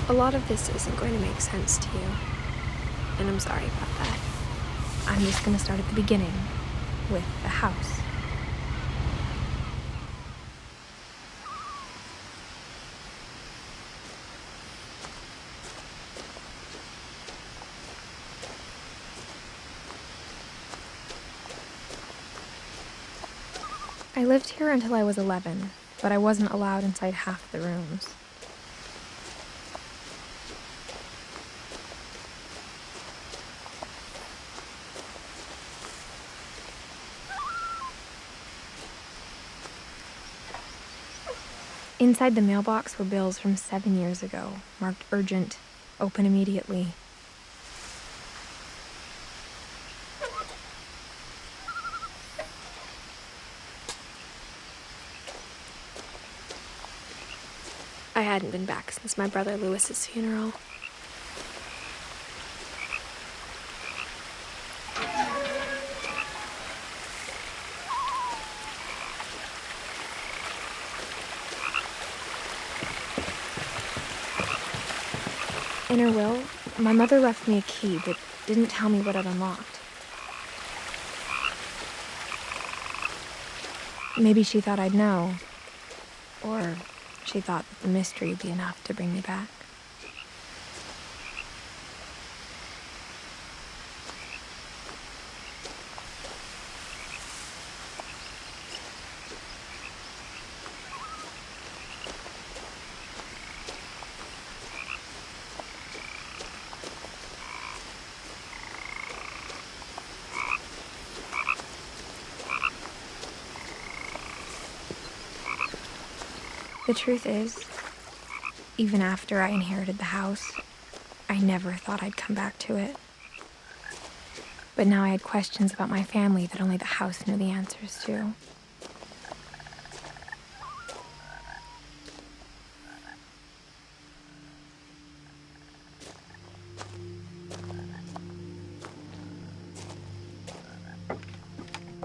A lot of this isn't going to make sense to you, and I'm sorry about that. I'm just going to start at the beginning, with the house. I lived here until I was 11, but I wasn't allowed inside half the rooms. Inside the mailbox were bills from 7 years ago, marked urgent, open immediately. I hadn't been back since my brother Lewis's funeral. In her will, my mother left me a key but didn't tell me what it unlocked. Maybe she thought I'd know, or she thought that the mystery would be enough to bring me back. The truth is, even after I inherited the house, I never thought I'd come back to it. But now I had questions about my family that only the house knew the answers to.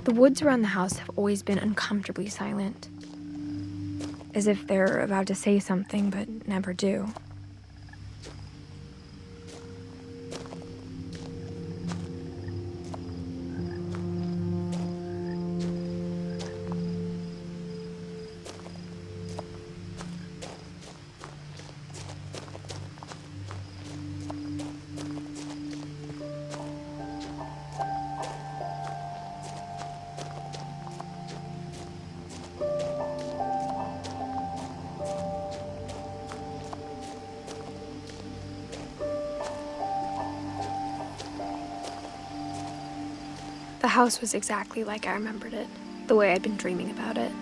The woods around the house have always been uncomfortably silent, as if they're about to say something but never do. The house was exactly like I remembered it, the way I'd been dreaming about it.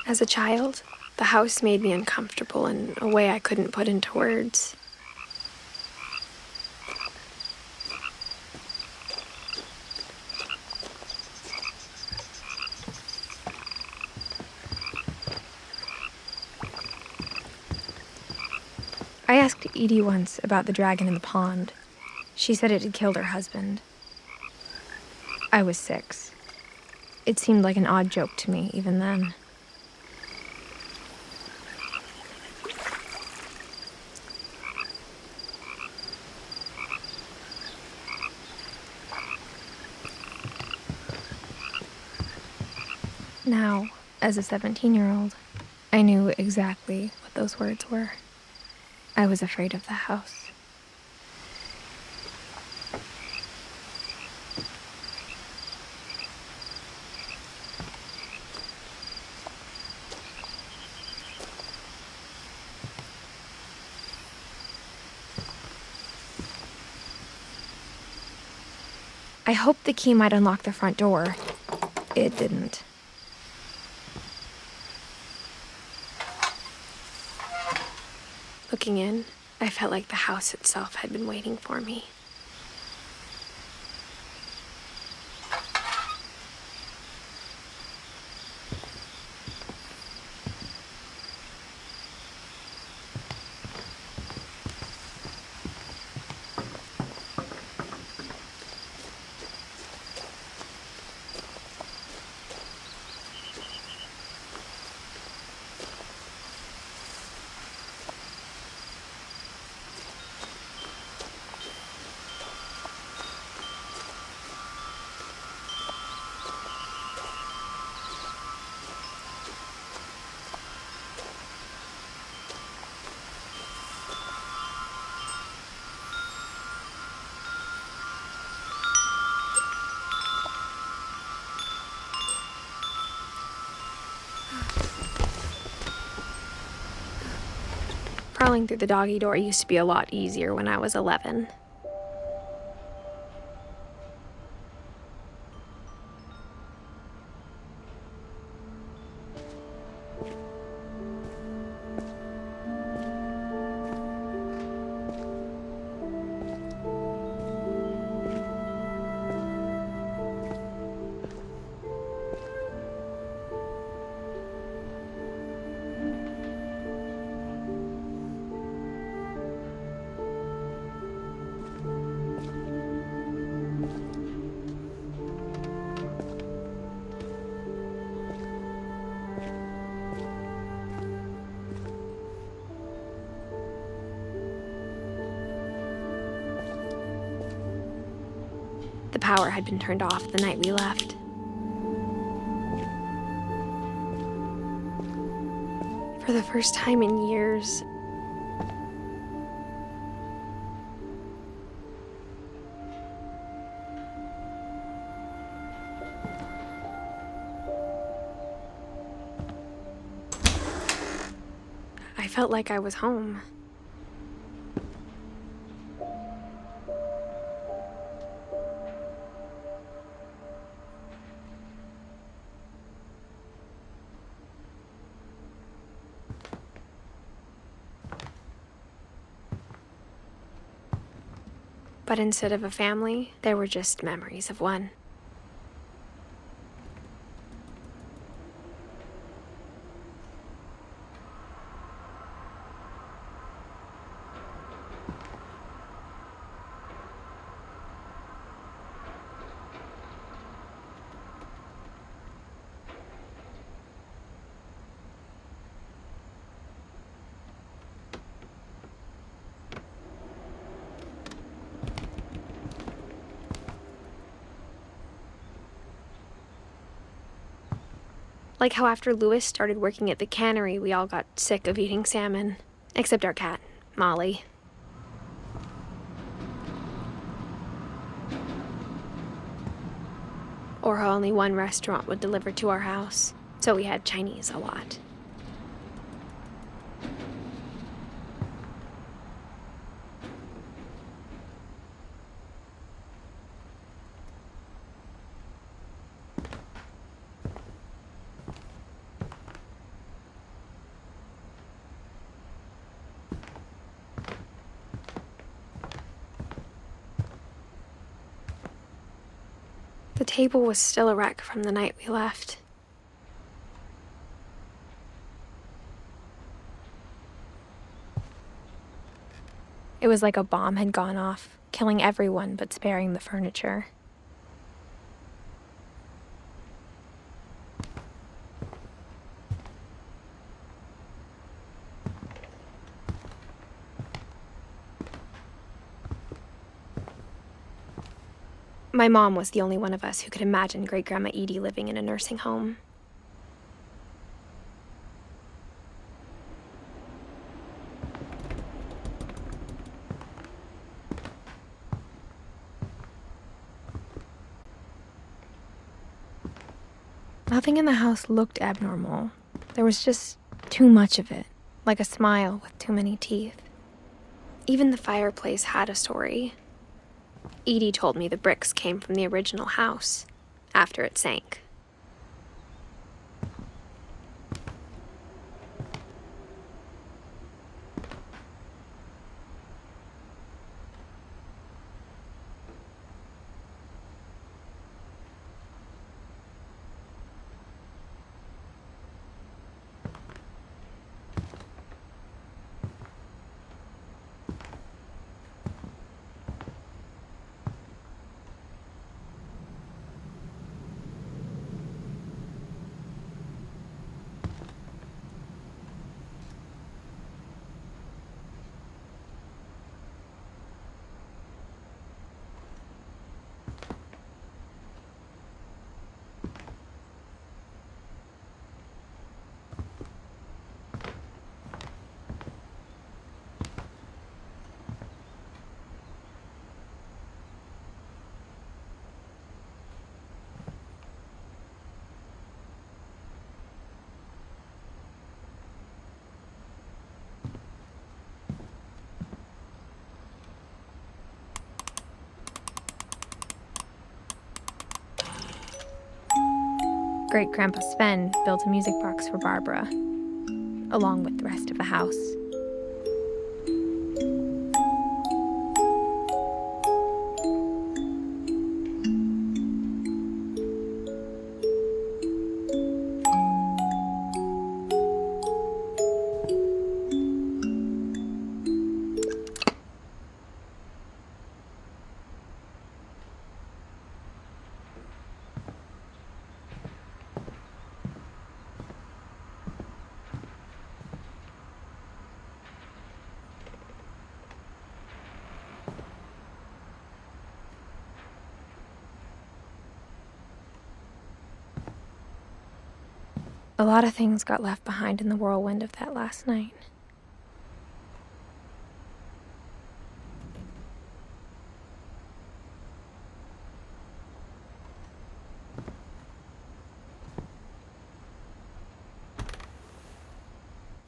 As a child, the house made me uncomfortable in a way I couldn't put into words. I asked Edie once about the dragon in the pond. She said it had killed her husband. I was 6. It seemed like an odd joke to me even then. Now, as a 17-year-old, I knew exactly what those words were. I was afraid of the house. I hoped the key might unlock the front door. It didn't. Looking in, I felt like the house itself had been waiting for me. Crawling through the doggy door used to be a lot easier when I was 11. The power had been turned off the night we left. For the first time in years, I felt like I was home. But instead of a family, there were just memories of one. Like how after Lewis started working at the cannery, we all got sick of eating salmon. Except our cat, Molly. Or how only one restaurant would deliver to our house, so we had Chinese a lot. The table was still a wreck from the night we left. It was like a bomb had gone off, killing everyone but sparing the furniture. My mom was the only one of us who could imagine Great-Grandma Edie living in a nursing home. Nothing in the house looked abnormal. There was just too much of it, like a smile with too many teeth. Even the fireplace had a story. Edie told me the bricks came from the original house, after it sank. Great-Grandpa Sven built a music box for Barbara, along with the rest of the house. A lot of things got left behind in the whirlwind of that last night.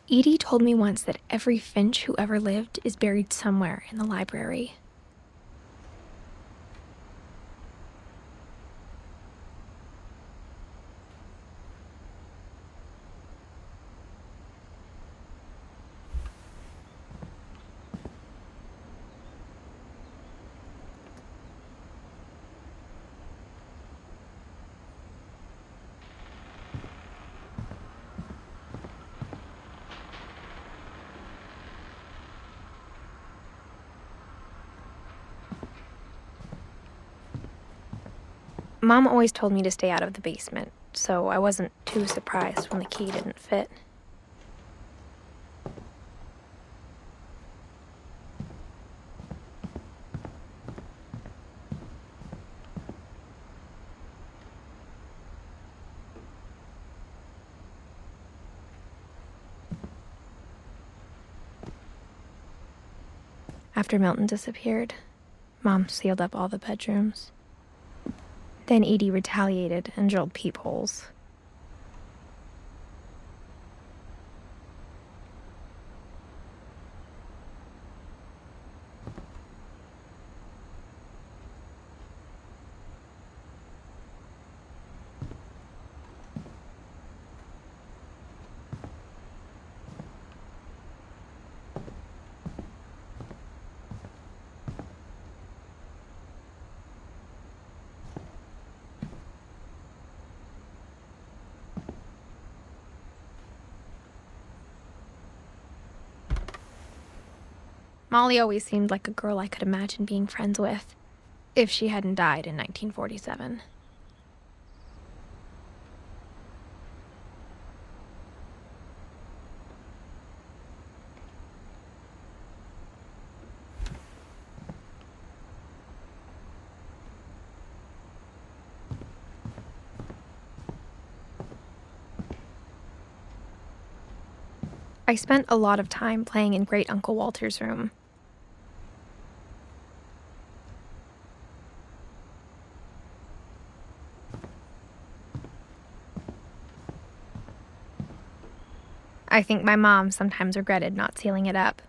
Edie told me once that every Finch who ever lived is buried somewhere in the library. Mom always told me to stay out of the basement, so I wasn't too surprised when the key didn't fit. After Milton disappeared, Mom sealed up all the bedrooms. Then Edie retaliated and drilled peepholes. Molly always seemed like a girl I could imagine being friends with, if she hadn't died in 1947. I spent a lot of time playing in Great Uncle Walter's room. I think my mom sometimes regretted not sealing it up.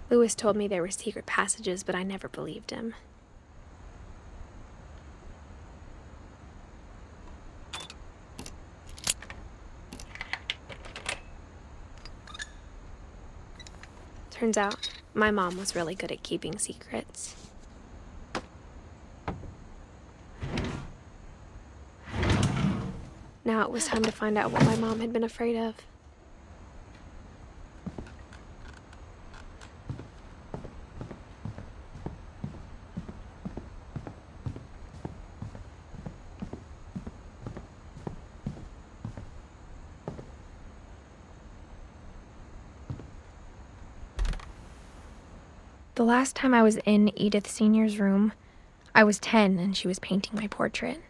Lewis told me there were secret passages, but I never believed him. Turns out, my mom was really good at keeping secrets. Now it was time to find out what my mom had been afraid of. The last time I was in Edith Sr.'s room, I was 10 and she was painting my portrait.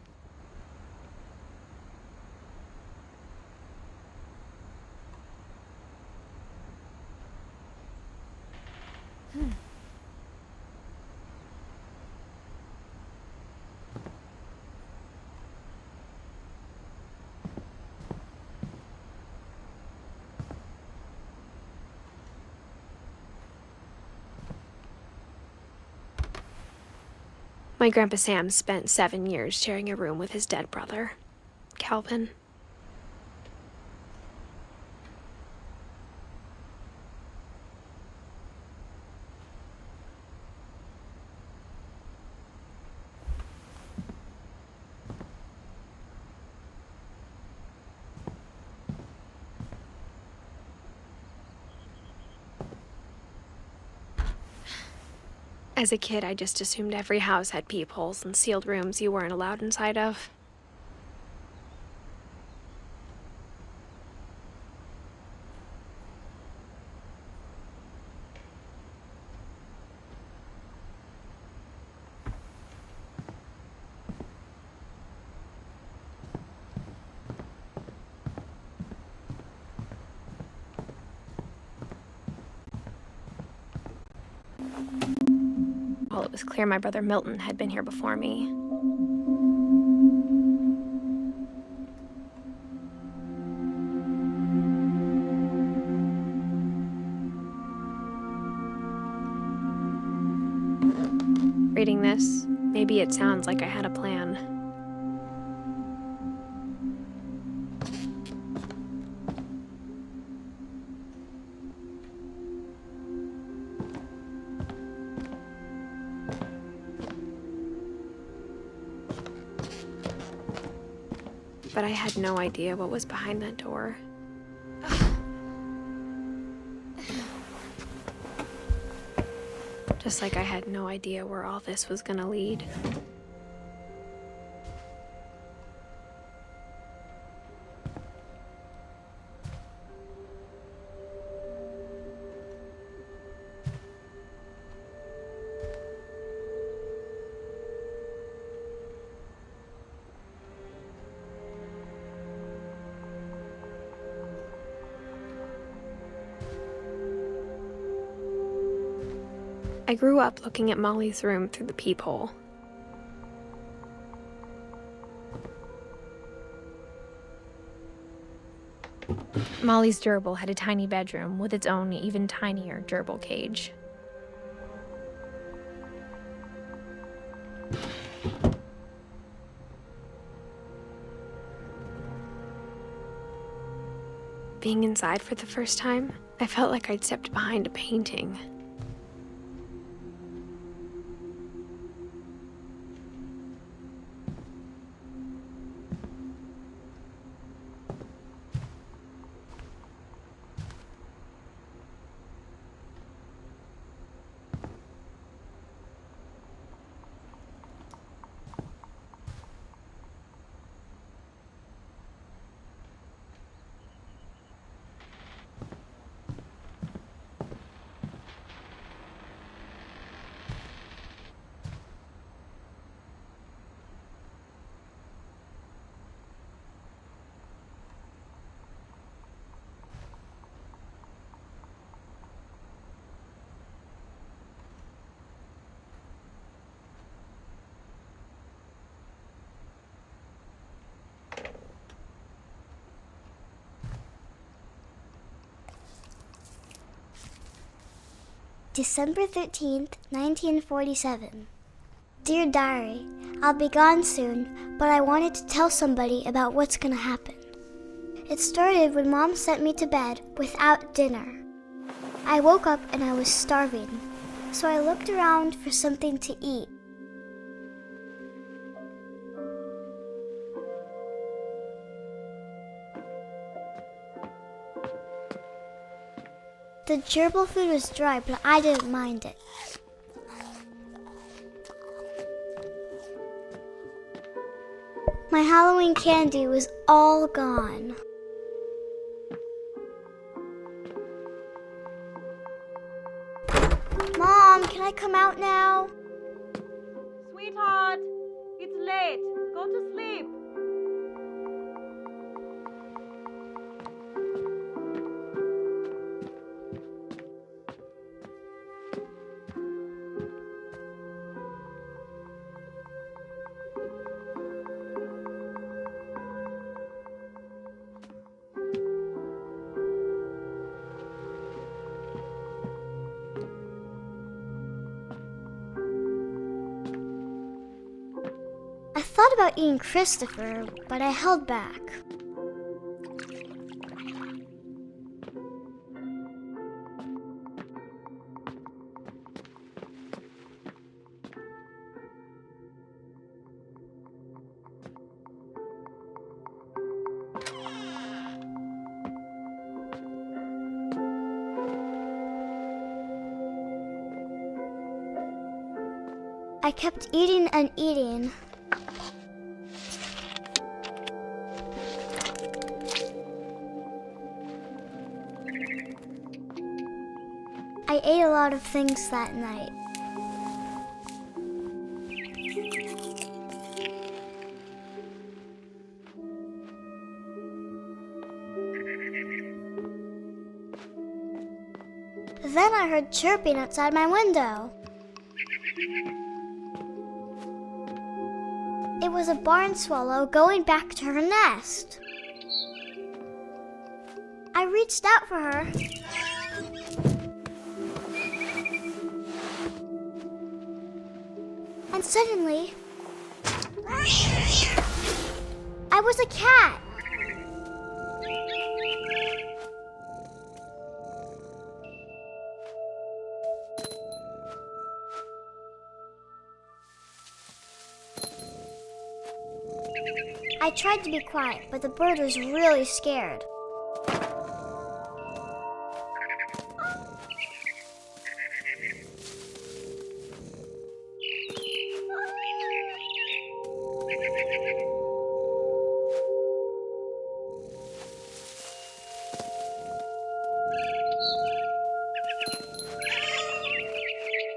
My Grandpa Sam spent 7 years sharing a room with his dead brother, Calvin. As a kid, I just assumed every house had peepholes and sealed rooms you weren't allowed inside of. Well, it was clear my brother Milton had been here before me. Reading this, maybe it sounds like I had a plan. But I had no idea what was behind that door. Just like I had no idea where all this was gonna lead. I grew up looking at Molly's room through the peephole. Molly's gerbil had a tiny bedroom with its own even tinier gerbil cage. Being inside for the first time, I felt like I'd stepped behind a painting. December 13th, 1947. Dear Diary, I'll be gone soon, but I wanted to tell somebody about what's gonna happen. It started when Mom sent me to bed without dinner. I woke up and I was starving, so I looked around for something to eat. The gerbil food was dry, but I didn't mind it. My Halloween candy was all gone. Mom, can I come out now? Sweetheart, it's late. Go to sleep. I thought about eating Christopher, but I held back. I kept eating and eating. I ate a lot of things that night. Then I heard chirping outside my window. It was a barn swallow going back to her nest. I reached out for her. And suddenly, I was a cat. I tried to be quiet, but the bird was really scared.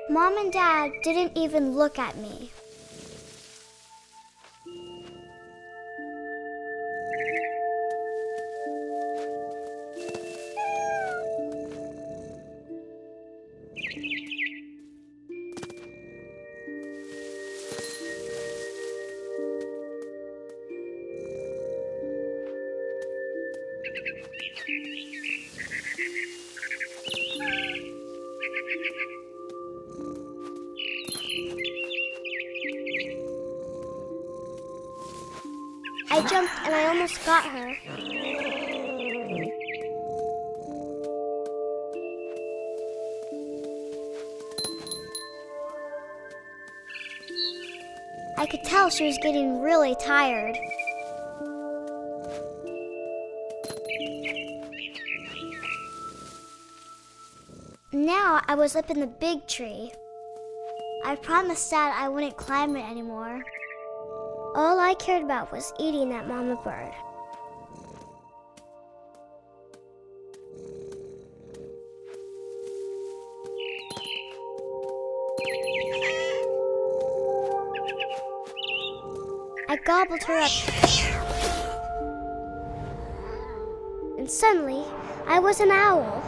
Mom and Dad didn't even look at me. I jumped and I almost got her. I could tell she was getting really tired. Now I was up in the big tree. I promised Dad I wouldn't climb it anymore. All I cared about was eating that mama bird. I gobbled her up. And suddenly, I was an owl.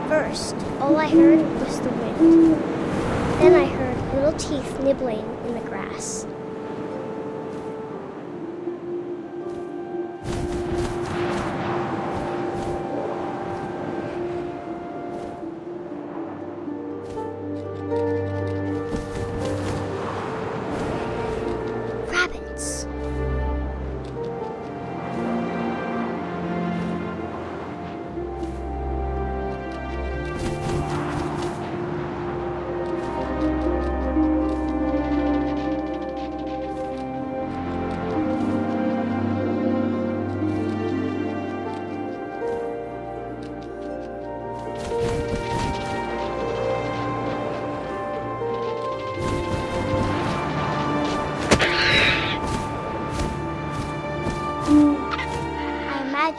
First, all I heard was the wind. Then I heard little teeth nibbling in the grass.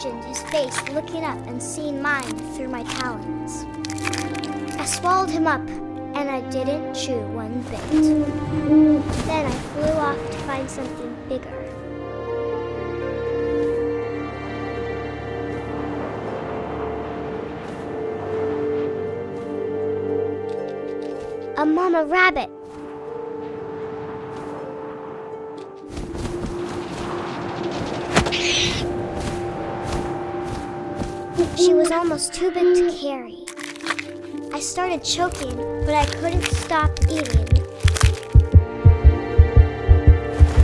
imagined his face looking up and seeing mine through my talons. I swallowed him up, and I didn't chew one bit. Then I flew off to find something bigger. A mama rabbit. She was almost too big to carry. I started choking, but I couldn't stop eating.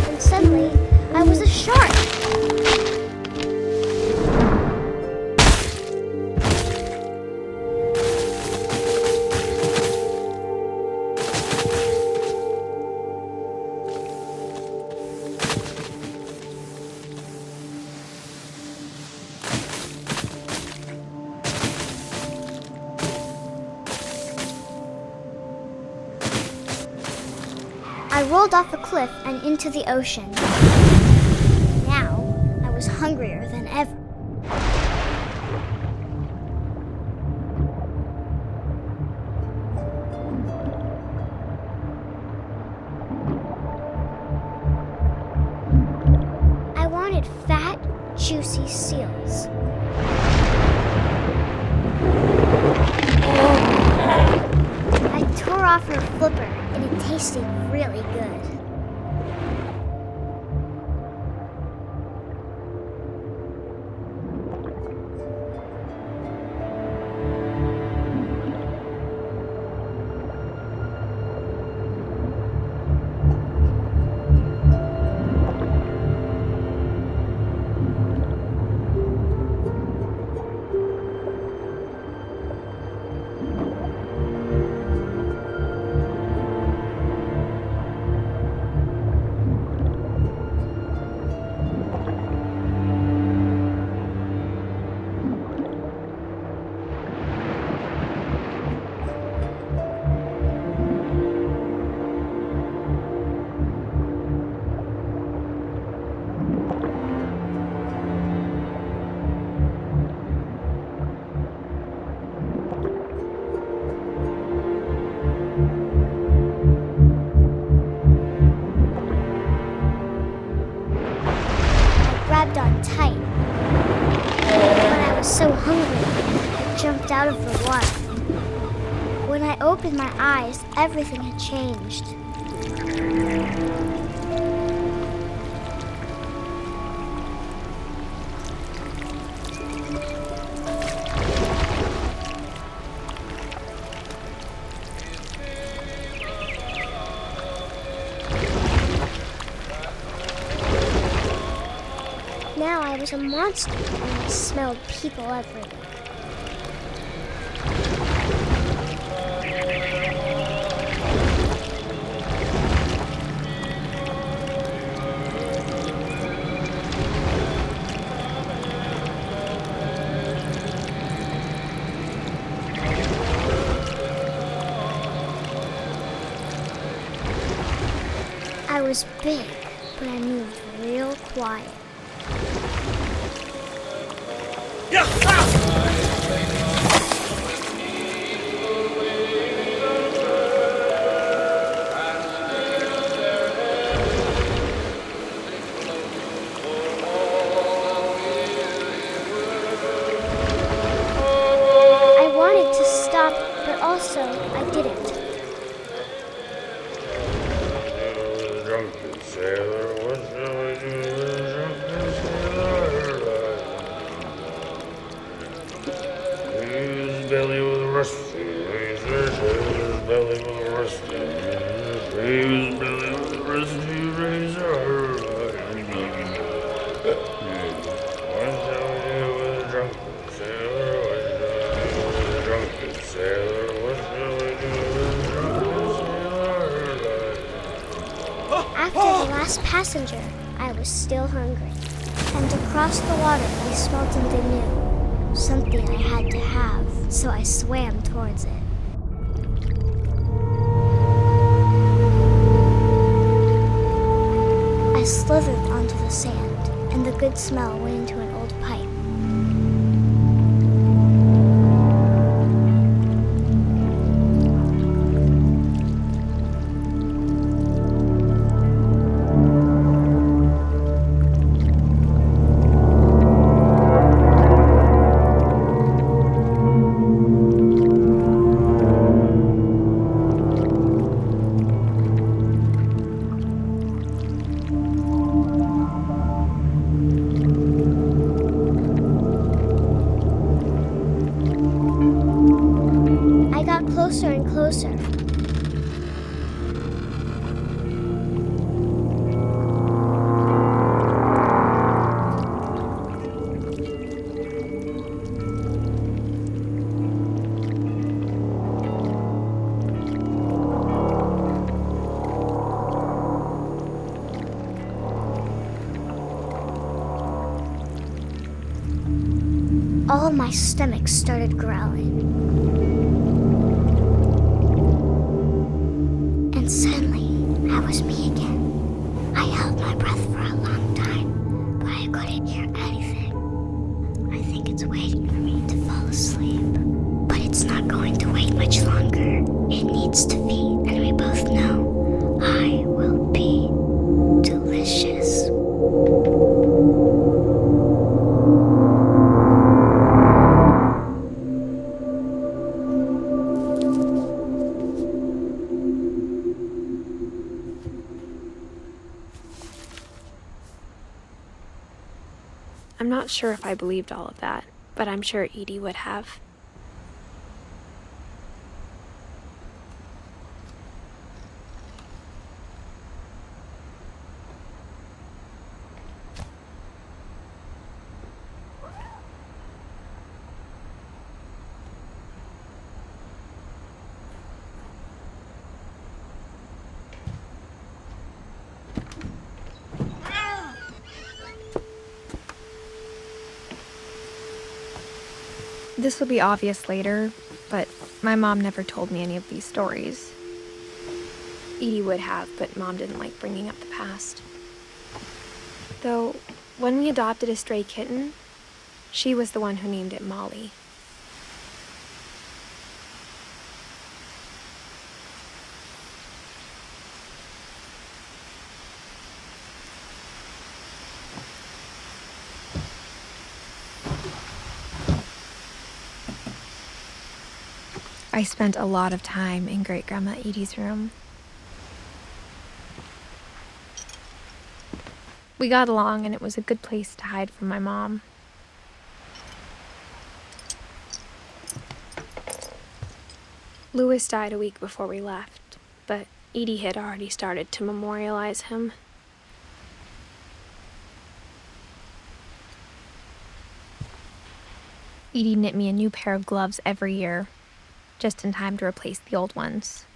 And suddenly, I was a shark. I rolled off a cliff and into the ocean. Now, I was hungrier than ever. I wanted fat, juicy seals. I tore off her flipper, and it tasted really good. Grabbed on tight. When I was so hungry, I jumped out of the water. When I opened my eyes, everything had changed. Now I was a monster, and I smelled people everywhere. I was big, but I moved real quiet. I wanted to stop, but also I didn't. Drunken sailor, what shall I do with a drunken sailor? His belly was rusty, razor, his belly was rusty, his belly was rusty, razor. What shall I do with a drunken sailor? What shall I do with a drunken sailor? What shall I do with a drunken sailor? After the last passenger, I was still hungry. And across the water, I smelled something new. Something I had to have, so I swam towards it. I slithered onto the sand, and the good smell went into an old pipe. got closer and closer. All of my stomach started growling. And suddenly, I was me again. I held my breath for a long time, but I couldn't hear anything. I think it's waiting for me to fall asleep. But it's not going to wait much longer. It needs to feed, and we both know I will be delicious. I'm not sure if I believed all of that, but I'm sure Edie would have. This will be obvious later, but my mom never told me any of these stories. Edie would have, but Mom didn't like bringing up the past. Though, when we adopted a stray kitten, she was the one who named it Molly. I spent a lot of time in Great-Grandma Edie's room. We got along, and it was a good place to hide from my mom. Louis died a week before we left, but Edie had already started to memorialize him. Edie knit me a new pair of gloves every year, just in time to replace the old ones.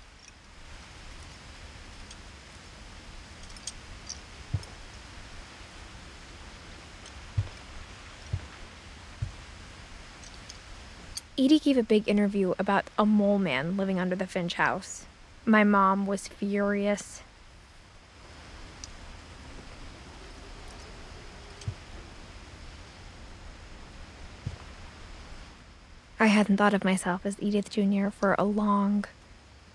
Edie gave a big interview about a mole man living under the Finch house. My mom was furious. I hadn't thought of myself as Edith Jr. for a long,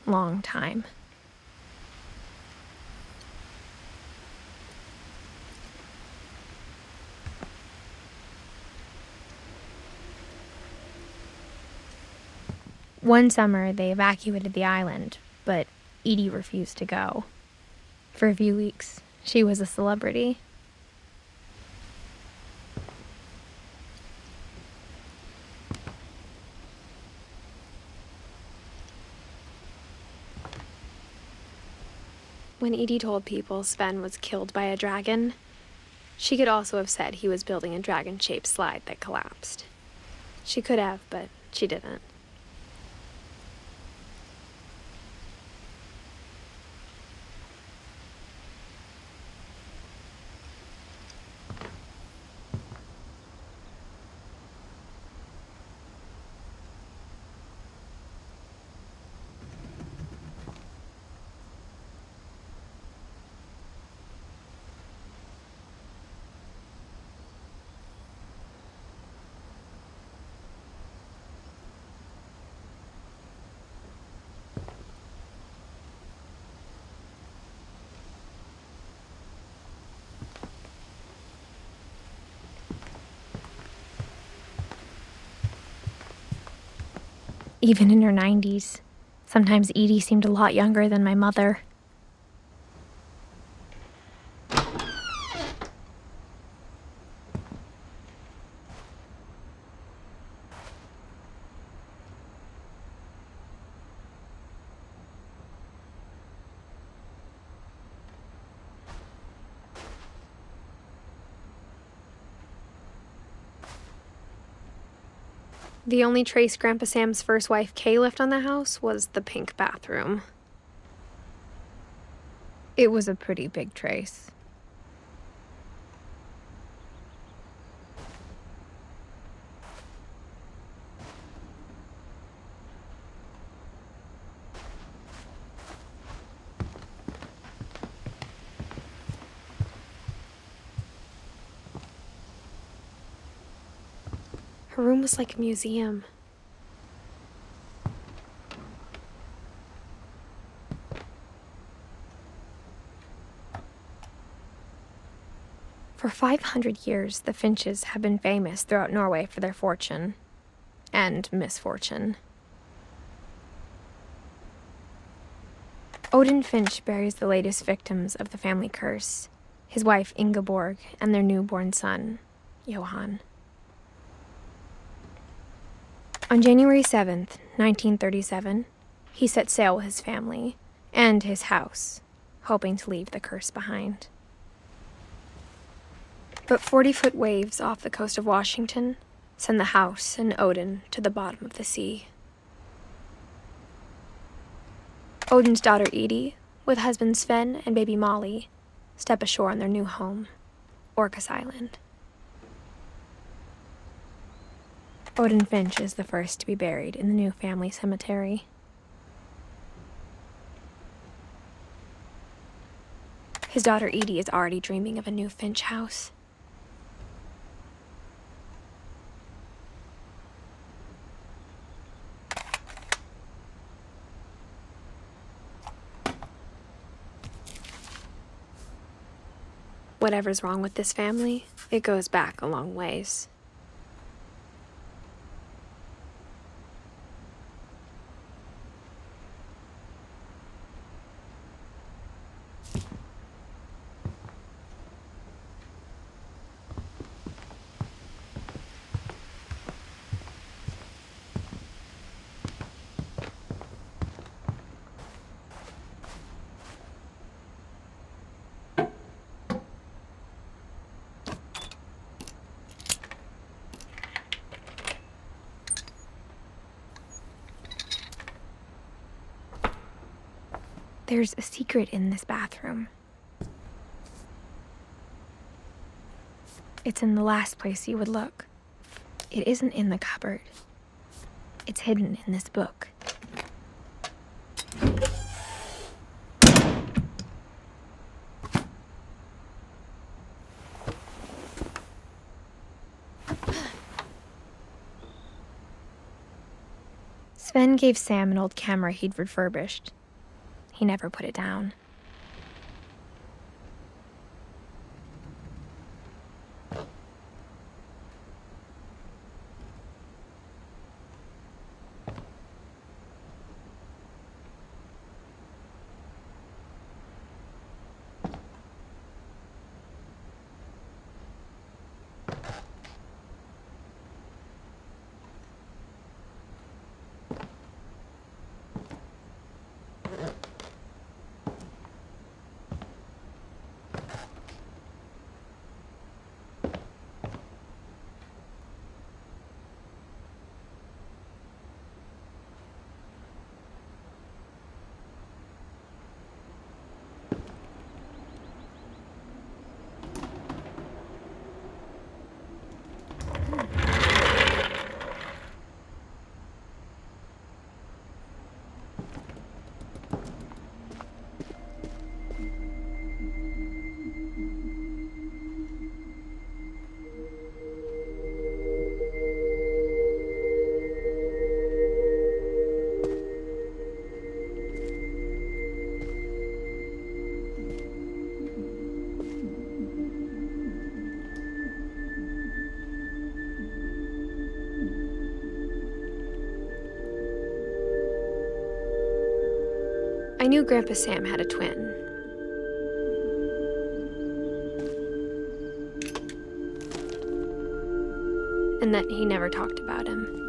long time. One summer, they evacuated the island, but Edie refused to go. For a few weeks, she was a celebrity. When Edie told people Sven was killed by a dragon, she could also have said he was building a dragon-shaped slide that collapsed. She could have, but she didn't. Even in her 90s, sometimes Edie seemed a lot younger than my mother. The only trace Grandpa Sam's first wife, Kay, left on the house was the pink bathroom. It was a pretty big trace. Her room was like a museum. For 500 years, the Finches have been famous throughout Norway for their fortune and misfortune. Odin Finch buries the latest victims of the family curse, his wife Ingeborg and their newborn son, Johan. On January 7th, 1937, he set sail with his family and his house, hoping to leave the curse behind. But 40-foot waves off the coast of Washington send the house and Odin to the bottom of the sea. Odin's daughter Edith, with husband Sven and baby Molly, step ashore on their new home, Orcas Island. Odin Finch is the first to be buried in the new family cemetery. His daughter Edie is already dreaming of a new Finch house. Whatever's wrong with this family, it goes back a long ways. There's a secret in this bathroom. It's in the last place you would look. It isn't in the cupboard. It's hidden in this book. Sven gave Sam an old camera he'd refurbished. He never put it down. I knew Grandpa Sam had a twin. And that he never talked about him.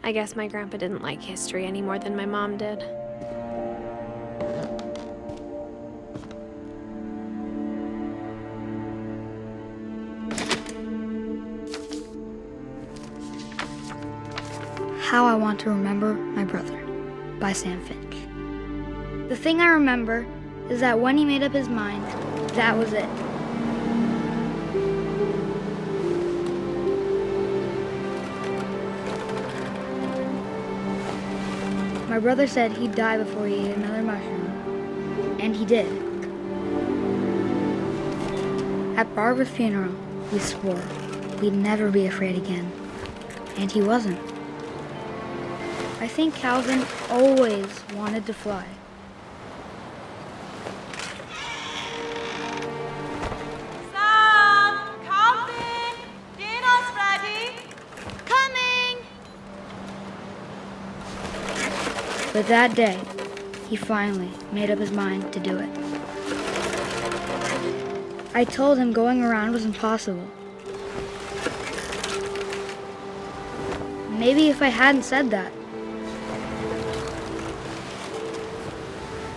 I guess my grandpa didn't like history any more than my mom did. How I Want to Remember My Brother by Sam Finch. The thing I remember is that when he made up his mind, that was it. My brother said he'd die before he ate another mushroom, and he did. At Barbara's funeral, we swore we'd never be afraid again, and he wasn't. I think Calvin always wanted to fly. Sam, Calvin, dinner's ready. Coming! But that day, he finally made up his mind to do it. I told him going around was impossible. Maybe if I hadn't said that,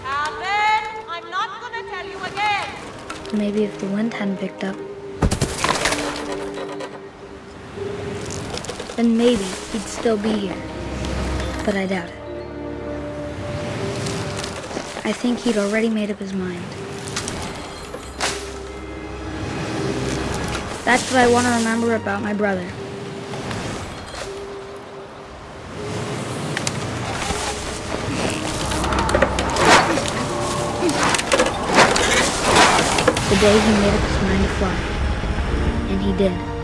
Calvin, I'm not gonna tell you again. maybe if the wind hadn't picked up, then maybe he'd still be here. But I doubt it. I think he'd already made up his mind. That's what I want to remember about my brother. The day he made up his mind to fly. And he did.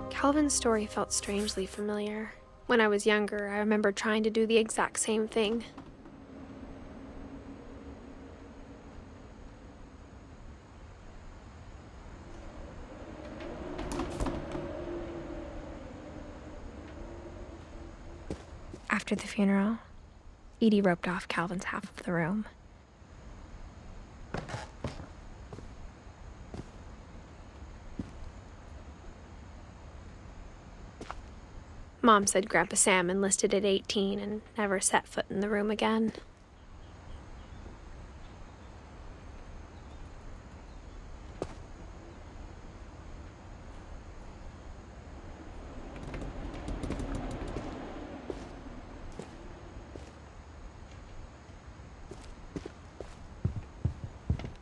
Calvin's story felt strangely familiar. When I was younger, I remember trying to do the exact same thing. After the funeral, Edie roped off Calvin's half of the room. Mom said Grandpa Sam enlisted at 18 and never set foot in the room again.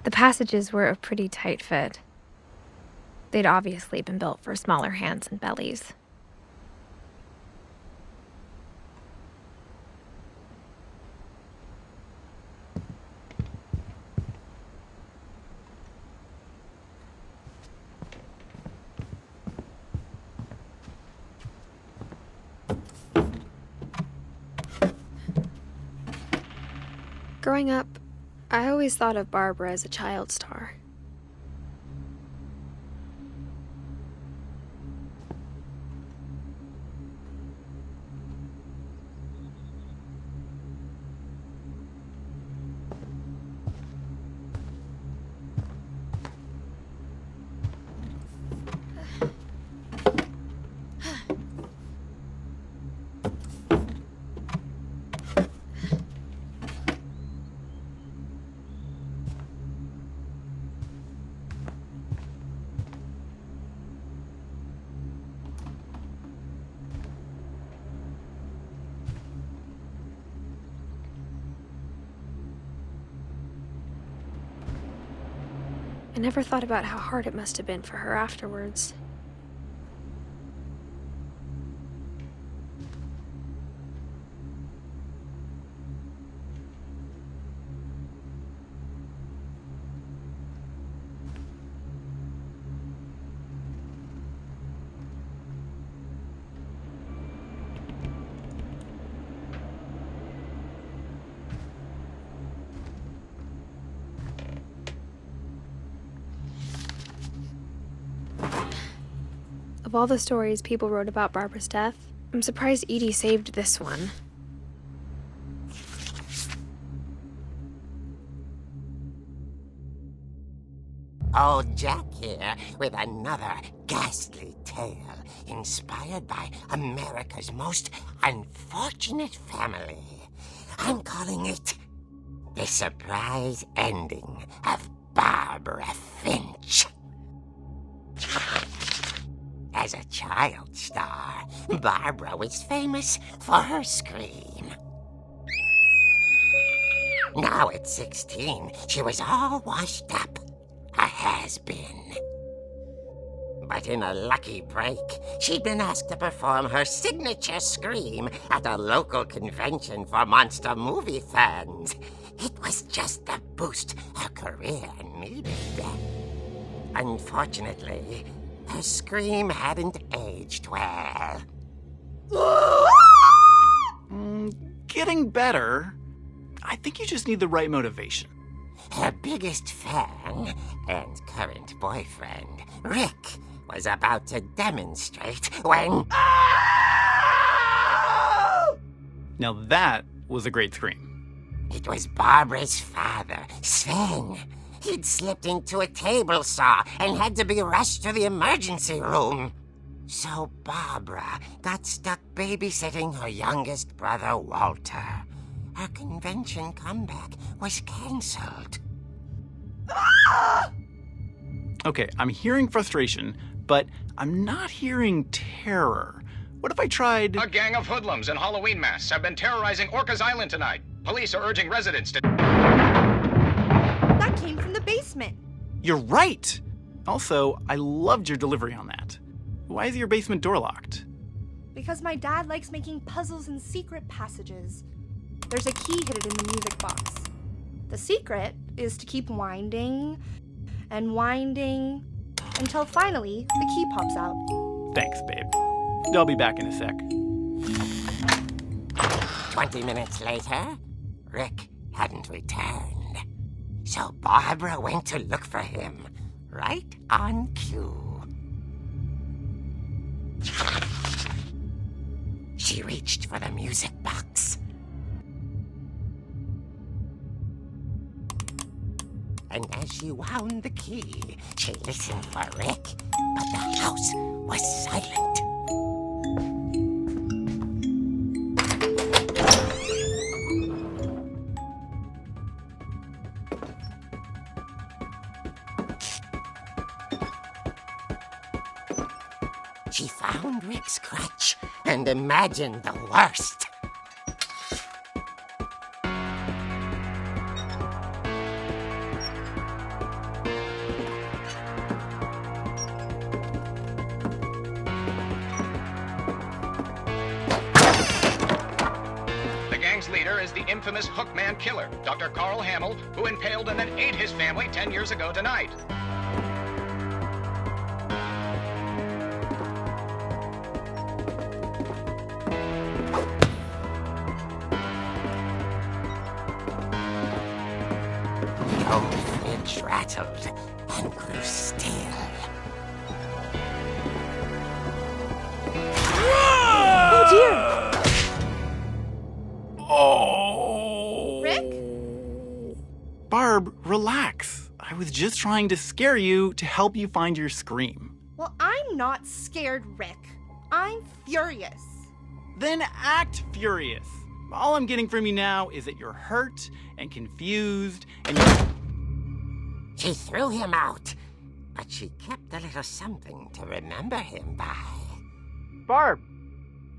The passages were a pretty tight fit. They'd obviously been built for smaller hands and bellies. Growing up, I always thought of Barbara as a child star. I never thought about how hard it must have been for her afterwards. Of all the stories people wrote about Barbara's death, I'm surprised Edie saved this one. Old Jack here with another ghastly tale inspired by America's most unfortunate family. I'm calling it The Surprise Ending of Barbara Finch. As a child star, Barbara was famous for her scream. Now at 16, she was all washed up, a has-been. But in a lucky break, she'd been asked to perform her signature scream at a local convention for monster movie fans. It was just the boost her career needed. Unfortunately, her scream hadn't aged well. Getting better. I think you just need the right motivation. Her biggest fan and current boyfriend, Rick, was about to demonstrate when... Now that was a great scream. It was Barbara's father, Sven. He'd slipped into a table saw and had to be rushed to the emergency room. So Barbara got stuck babysitting her youngest brother, Walter. Her convention comeback was canceled. Okay, I'm hearing frustration, but I'm not hearing terror. What if I tried... A gang of hoodlums in Halloween masks have been terrorizing Orcas Island tonight. Police are urging residents to... That came from the basement. You're right! Also, I loved your delivery on that. Why is your basement door locked? Because my dad likes making puzzles and secret passages. There's a key hidden in the music box. The secret is to keep winding and winding until finally the key pops out. Thanks, babe. I'll be back in a sec. 20 minutes later, Rick hadn't returned. So Barbara went to look for him, right on cue. She reached for the music box. And as she wound the key, she listened for Rick, but the house was silent. She found Rick's crutch and imagined the worst. The gang's leader is the infamous Hookman killer, Dr. Carl Hamill, who impaled and then ate his family 10 years ago tonight. The old Finch rattled and grew still. Oh dear! Oh! Rick? Barb, relax. I was just trying to scare you to help you find your scream. Well, I'm not scared, Rick. I'm furious. Then act furious. All I'm getting from you now is that you're hurt and confused and you're... She threw him out, but she kept a little something to remember him by. Barb,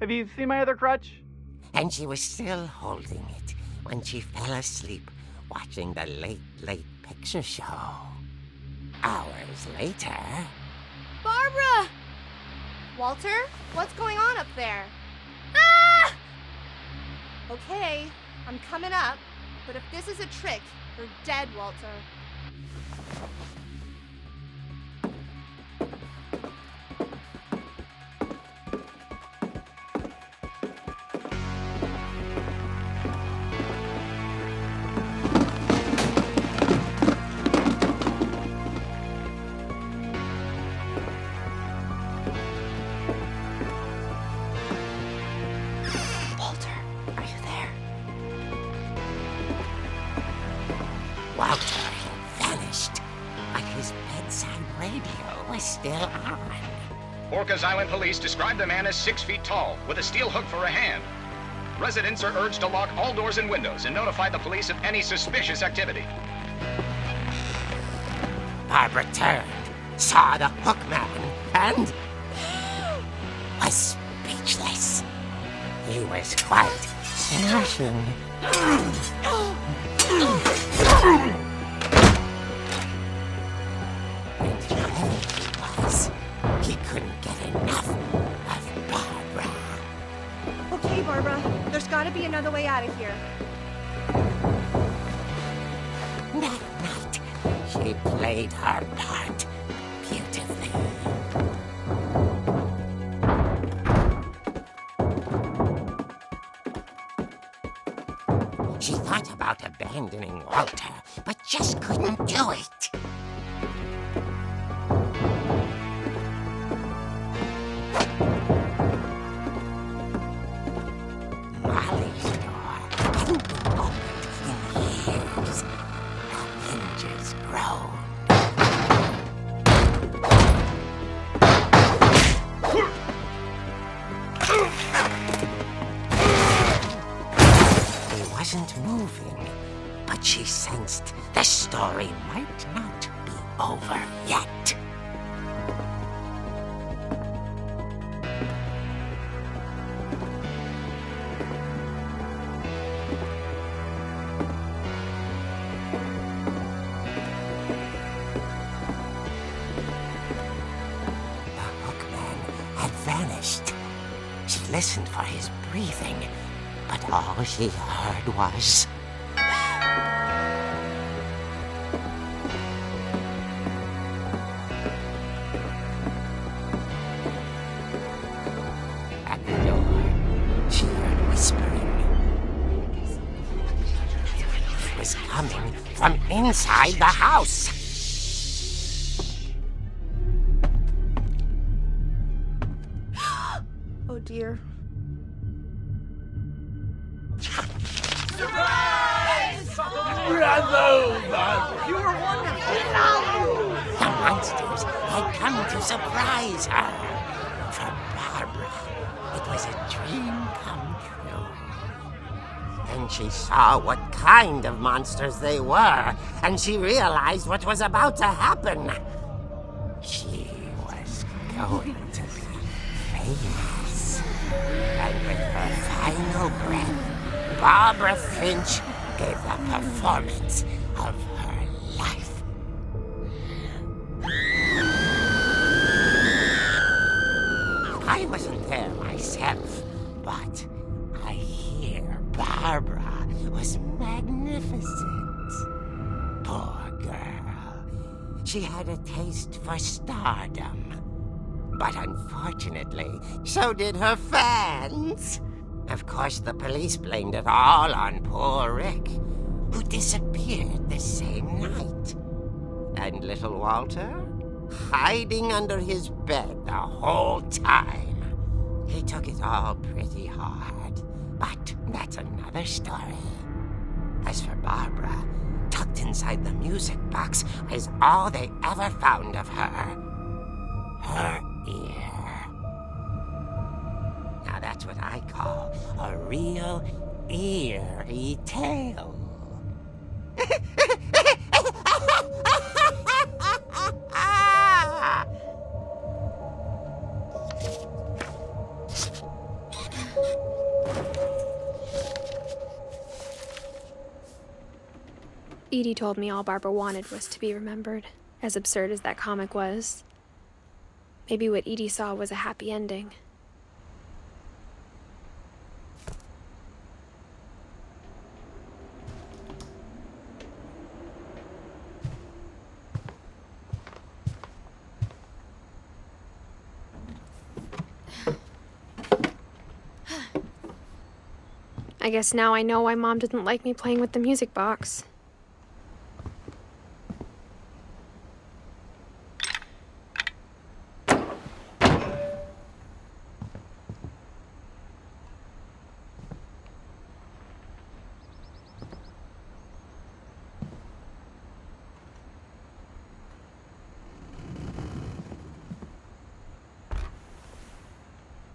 have you seen my other crutch? And she was still holding it when she fell asleep watching the late picture show. Hours later... Barbara! Walter, what's going on up there? Ah! Okay, I'm coming up, but if this is a trick, you're dead, Walter. Walter had vanished, but his bedside radio was still on. Orcas Island police describe the man as 6 feet tall, with a steel hook for a hand. Residents are urged to lock all doors and windows and notify the police of any suspicious activity. Barbara turned, saw the hook man, and was speechless. He was quite smashing. And he was. He couldn't get enough of Barbara. Okay, Barbara, there's gotta be another way out of here. That night, she played her part beautifully. She thought about abandoning Walter, but just couldn't do it. Molly's door hadn't been opened in years. The hinges groaned. He wasn't moving, but she sensed the story might not be over yet. Vanished. She listened for his breathing, but all she heard was... At the door, she heard whispering. It was coming from inside the house. Oh dear. The monsters had come to surprise her. For Barbara, it was a dream come true. Then she saw what kind of monsters they were, and she realized what was about to happen. She was going to be famous. And with her final breath, Barbara Finch gave the performance of her life. I wasn't there myself, but I hear Barbara was magnificent. Poor girl. She had a taste for stardom. But unfortunately, so did her fans. Of course, the police blamed it all on poor Rick, who disappeared the same night. And little Walter, hiding under his bed the whole time. He took it all pretty hard, but that's another story. As for Barbara, tucked inside the music box was all they ever found of her. Her ear. Now that's what I call a real eerie tale. Edie told me all Barbara wanted was to be remembered. As absurd as that comic was, maybe what Edie saw was a happy ending. I guess now I know why Mom didn't like me playing with the music box.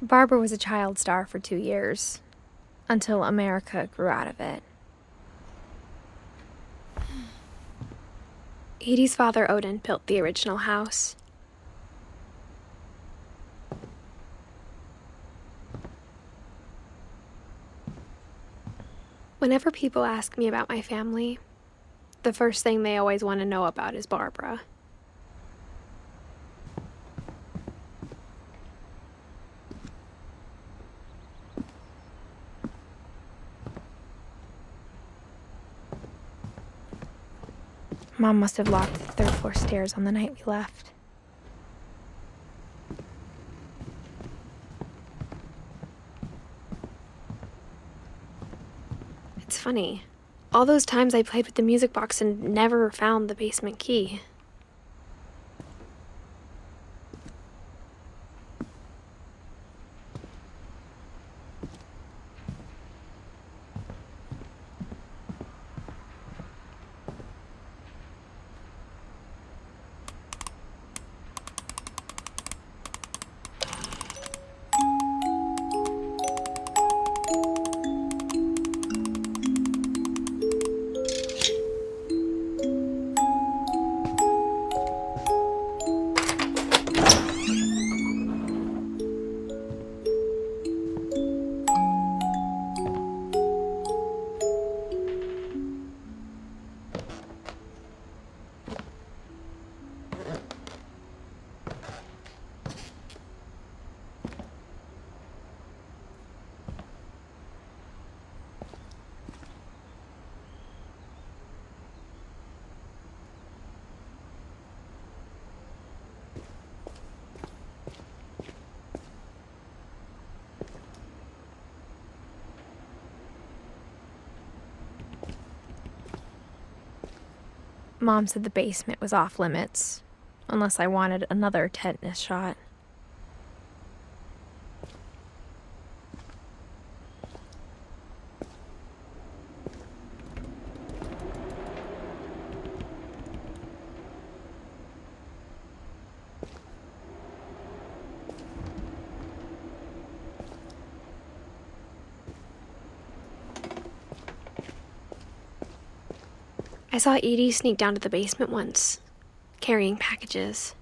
Barbara was a child star for 2 years, until America grew out of it. Edie's father, Odin, built the original house. Whenever people ask me about my family, the first thing they always want to know about is Barbara. Mom must have locked the third-floor stairs on the night we left. It's funny. All those times I played with the music box and never found the basement key. Mom said the basement was off limits, unless I wanted another tetanus shot. I saw Edie sneak down to the basement once, carrying packages.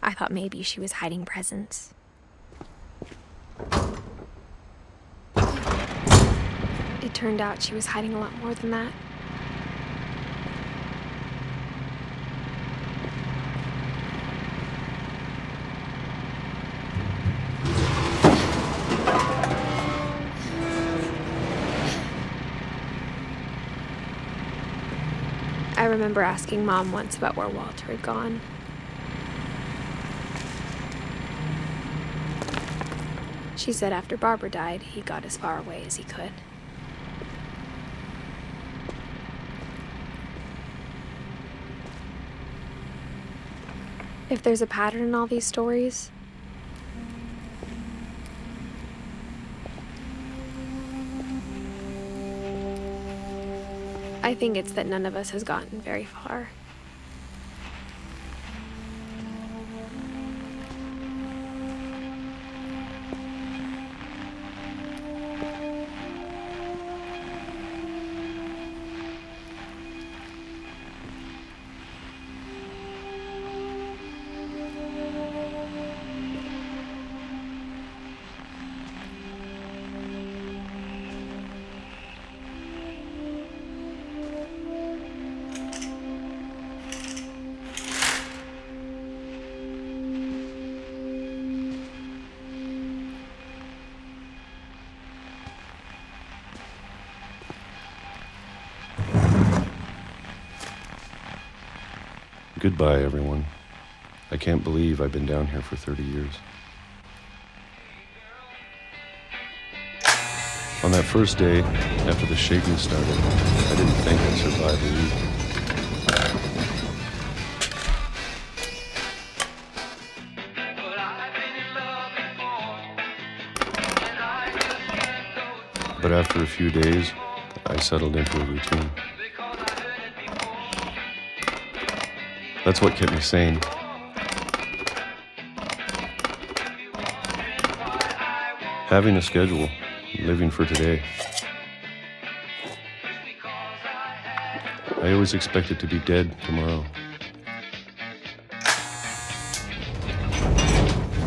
I thought maybe she was hiding presents. It turned out she was hiding a lot more than that. I remember asking Mom once about where Walter had gone. She said after Barbara died, he got as far away as he could. If there's a pattern in all these stories, I think it's that none of us has gotten very far. Goodbye, everyone. I can't believe I've been down here for 30 years. On that first day, after the shaking started, I didn't think I'd survive a week. But after a few days, I settled into a routine. That's what kept me sane. Having a schedule, living for today. I always expected to be dead tomorrow.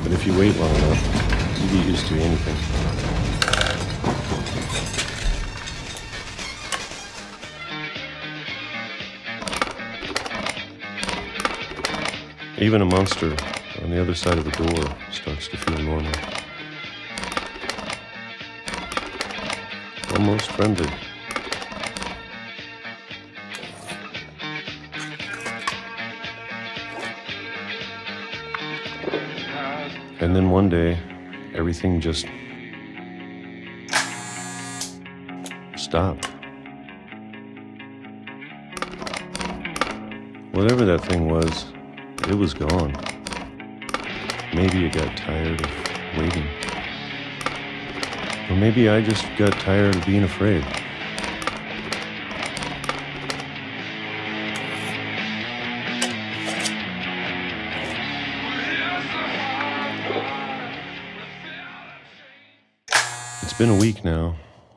But if you wait long enough, you get used to anything. Even a monster on the other side of the door starts to feel normal. Almost friendly. And then one day, everything just stopped. Whatever that thing was, it was gone. Maybe it got tired of waiting. Or maybe I just got tired of being afraid. It's been a week now,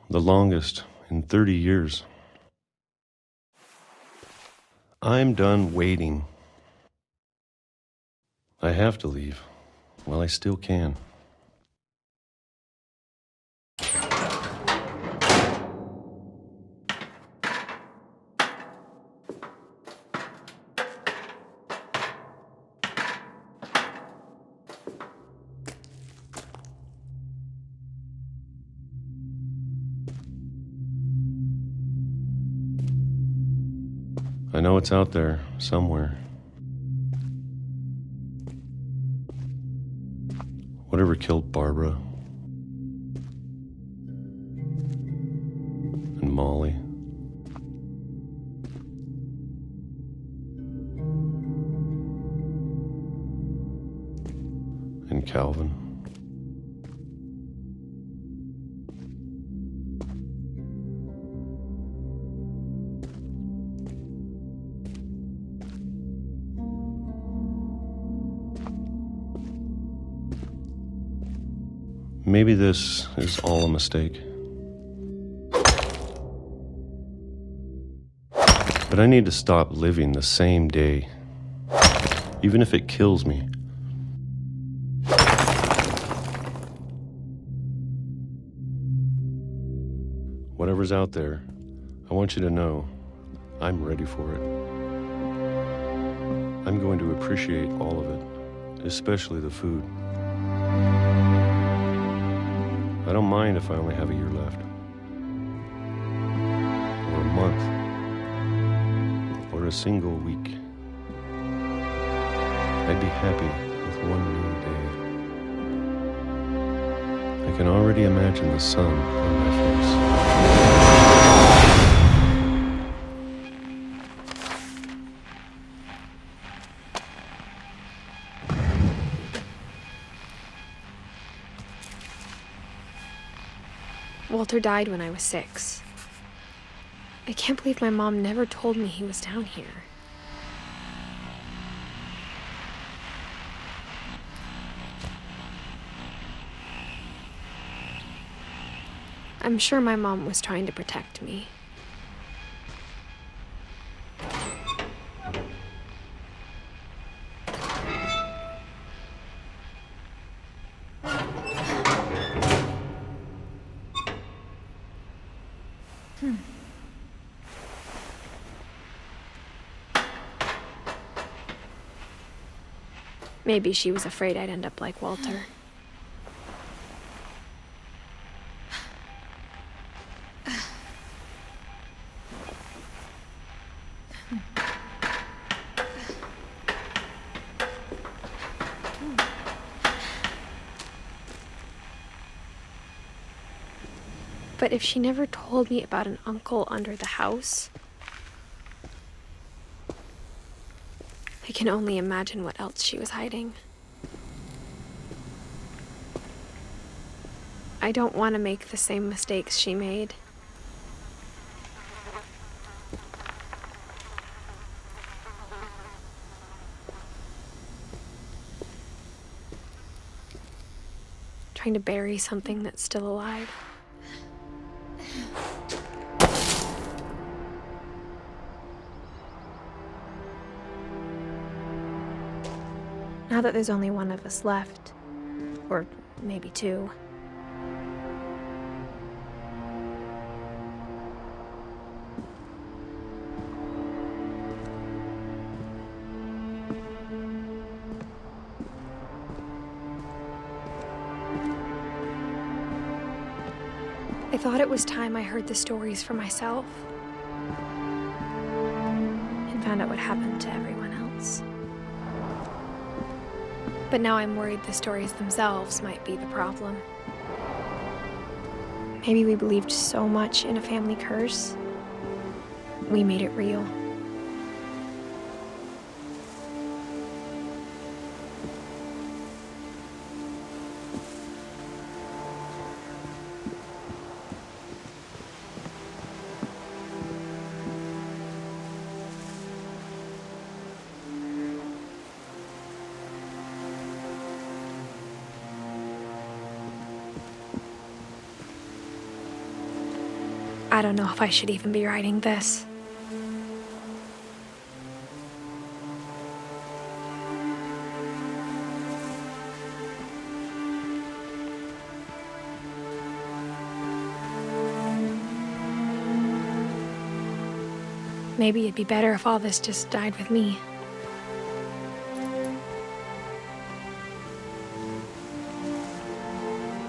the longest in 30 years. I'm done waiting. I have to leave while I still can. I know it's out there somewhere. Whatever killed Barbara and Molly and Calvin. Maybe this is all a mistake. But I need to stop living the same day, even if it kills me. Whatever's out there, I want you to know I'm ready for it. I'm going to appreciate all of it, especially the food. I don't mind if I only have a year left, or a month, or a single week. I'd be happy with one new day. I can already imagine the sun on my face. Walter died when I was 6. I can't believe my mom never told me he was down here. I'm sure my mom was trying to protect me. Maybe she was afraid I'd end up like Walter. But if she never told me about an uncle under the house, I can only imagine what else she was hiding. I don't want to make the same mistakes she made. Trying to bury something that's still alive. Now that there's only one of us left, or maybe two, I thought it was time I heard the stories for myself and found out what happened to everyone else. But now I'm worried the stories themselves might be the problem. Maybe we believed so much in a family curse, we made it real. I don't know if I should even be writing this. Maybe it'd be better if all this just died with me.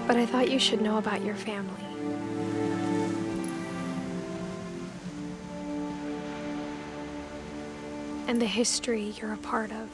But I thought you should know about your family. And the history you're a part of.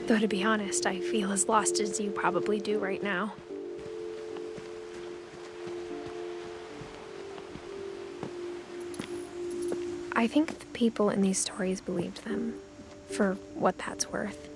Though to be honest, I feel as lost as you probably do right now. I think the people in these stories believed them, for what that's worth.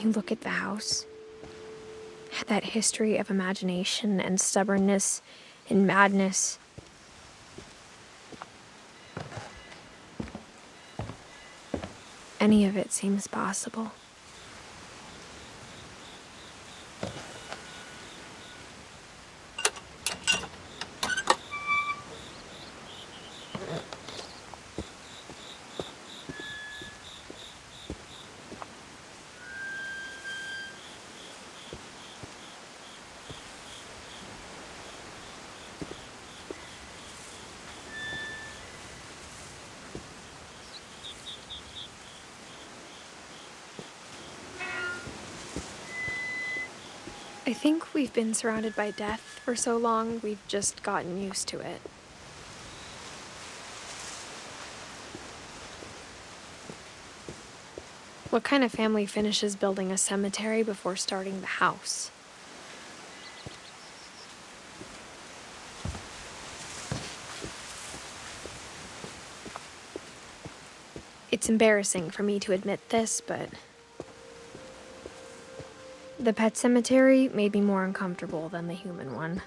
you look at the house, that history of imagination and stubbornness and madness, any of it seems possible. I think we've been surrounded by death for so long, we've just gotten used to it. What kind of family finishes building a cemetery before starting the house? It's embarrassing for me to admit this, but the pet cemetery made me more uncomfortable than the human one.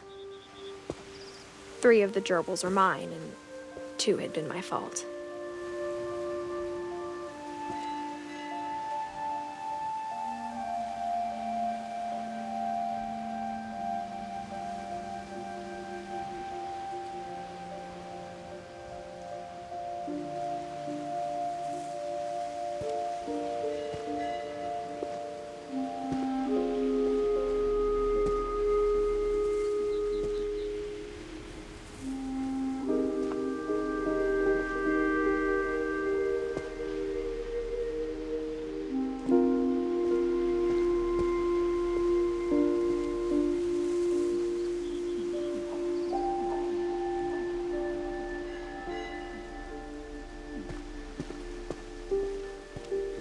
3 of the gerbils are mine, and 2 had been my fault.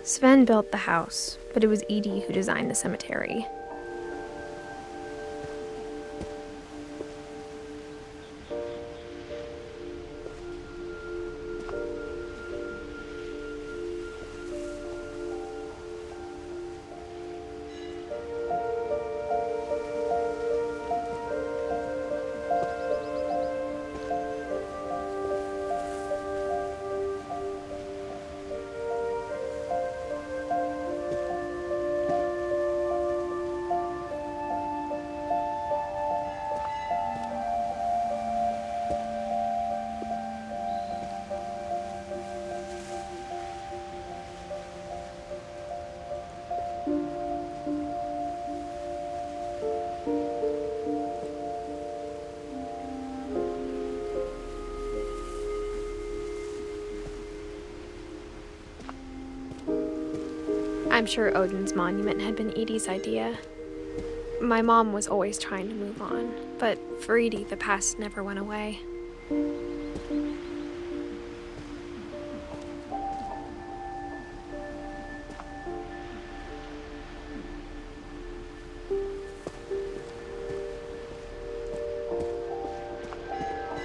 Sven built the house, but it was Edie who designed the cemetery. I'm sure Odin's monument had been Edie's idea. My mom was always trying to move on, but for Edie, the past never went away.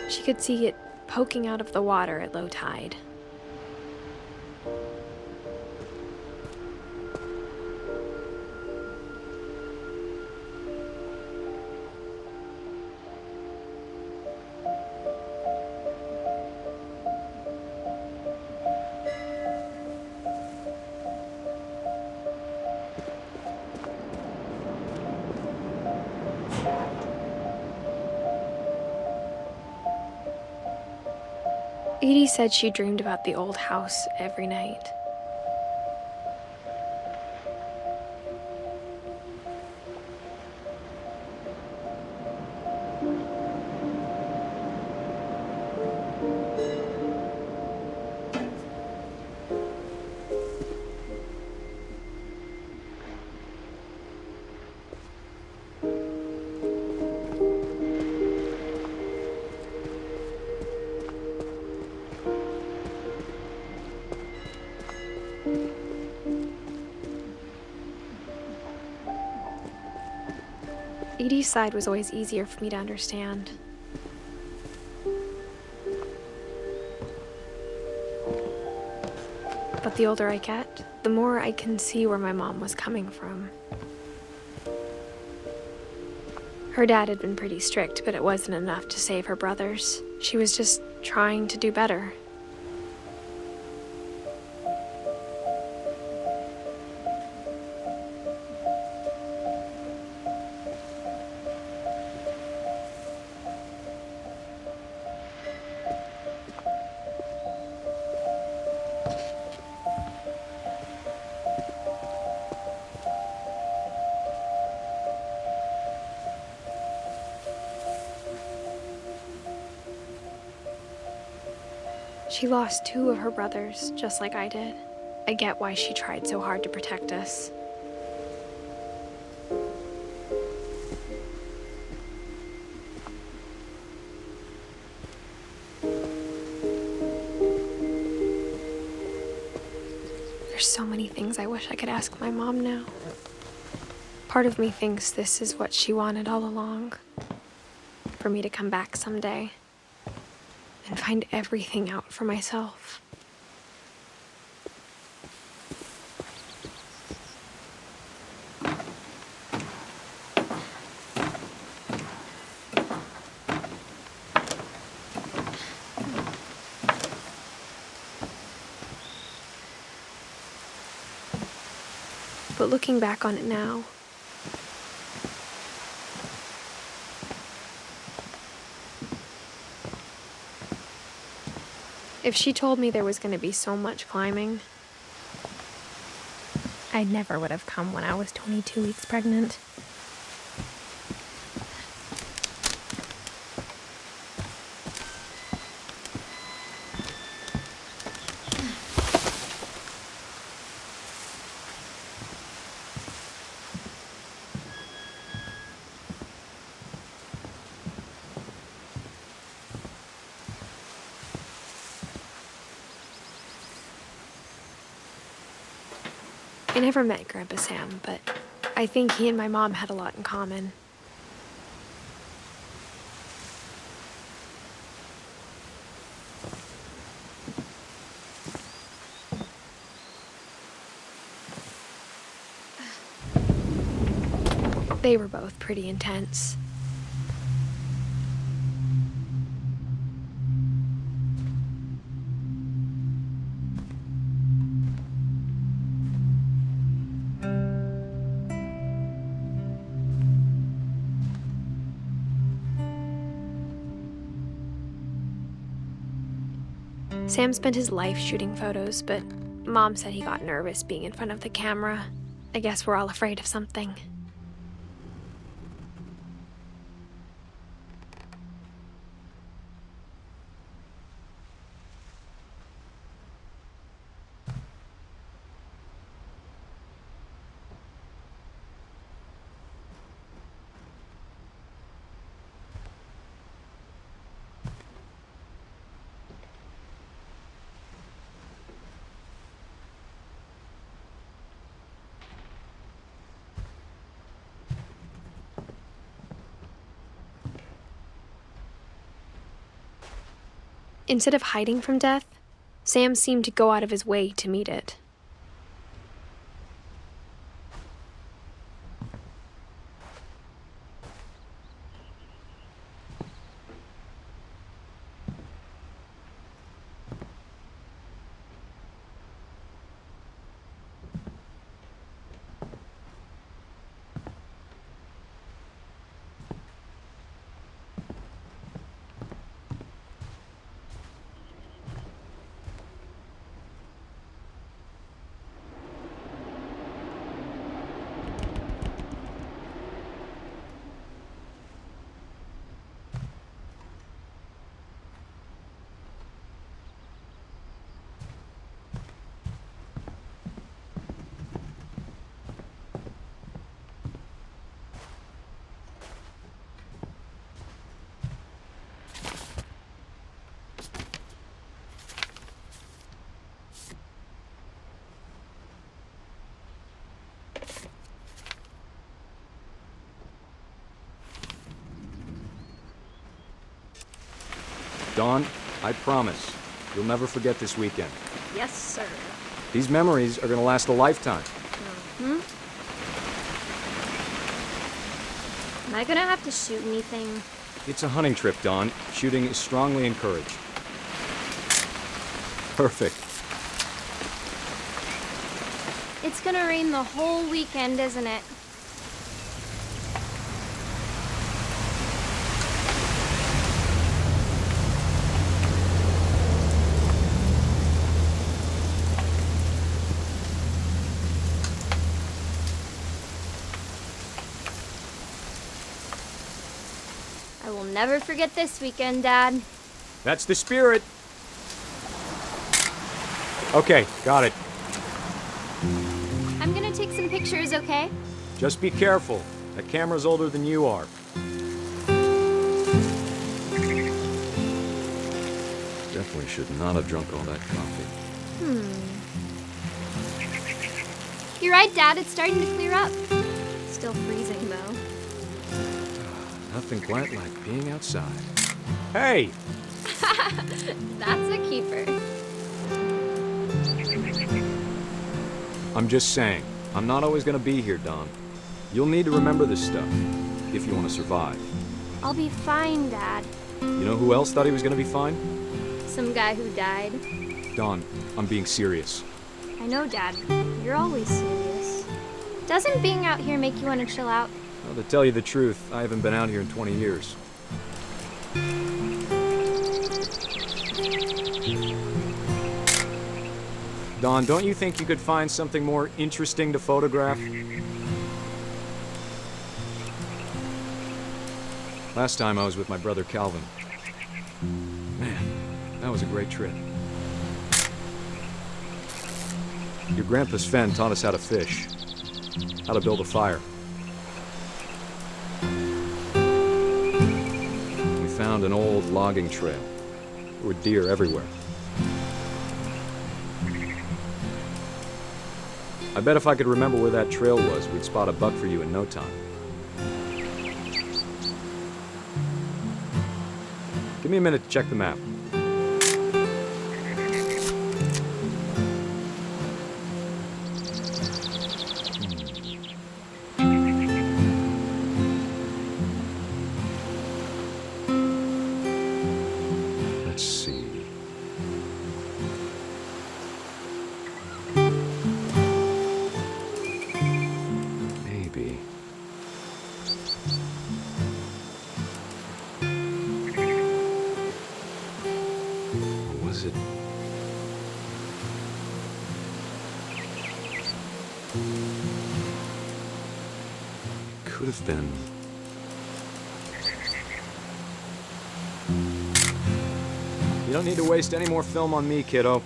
She could see it poking out of the water at low tide. Edie said she dreamed about the old house every night. Edie's side was always easier for me to understand. But the older I get, the more I can see where my mom was coming from. Her dad had been pretty strict, but it wasn't enough to save her brothers. She was just trying to do better. She lost 2 of her brothers, just like I did. I get why she tried so hard to protect us. There's so many things I wish I could ask my mom now. Part of me thinks this is what she wanted all along. For me to come back someday and find everything out for myself. But looking back on it now, if she told me there was going to be so much climbing, I never would have come when I was 22 weeks pregnant. I never met Grandpa Sam, but I think he and my mom had a lot in common. They were both pretty intense. Sam spent his life shooting photos, but Mom said he got nervous being in front of the camera. I guess we're all afraid of something. Instead of hiding from death, Sam seemed to go out of his way to meet it. Dawn, I promise, you'll never forget this weekend. Yes, sir. These memories are gonna last a lifetime. Am I gonna have to shoot anything? It's a hunting trip, Dawn. Shooting is strongly encouraged. Perfect. It's gonna rain the whole weekend, isn't it? I will never forget this weekend, Dad. That's the spirit. Okay, got it. I'm gonna take some pictures, okay? Just be careful. That camera's older than you are. Definitely should not have drunk all that coffee. You're right, Dad. It's starting to clear up. Still freezing, though. Nothing quite like being outside. Hey! That's a keeper. I'm just saying, I'm not always gonna be here, Dawn. You'll need to remember this stuff, if you want to survive. I'll be fine, Dad. You know who else thought he was gonna be fine? Some guy who died. Dawn, I'm being serious. I know, Dad. You're always serious. Doesn't being out here make you want to chill out? Well, to tell you the truth, I haven't been out here in 20 years. Dawn, don't you think you could find something more interesting to photograph? Last time I was with my brother Calvin. Man, that was a great trip. Your grandpa Sven taught us how to fish, how to build a fire. We found an old logging trail. There were deer everywhere. I bet if I could remember where that trail was, we'd spot a buck for you in no time. Give me a minute to check the map. Let's see. Maybe. Or was it? Could have been. You don't need to waste any more film on me, kiddo.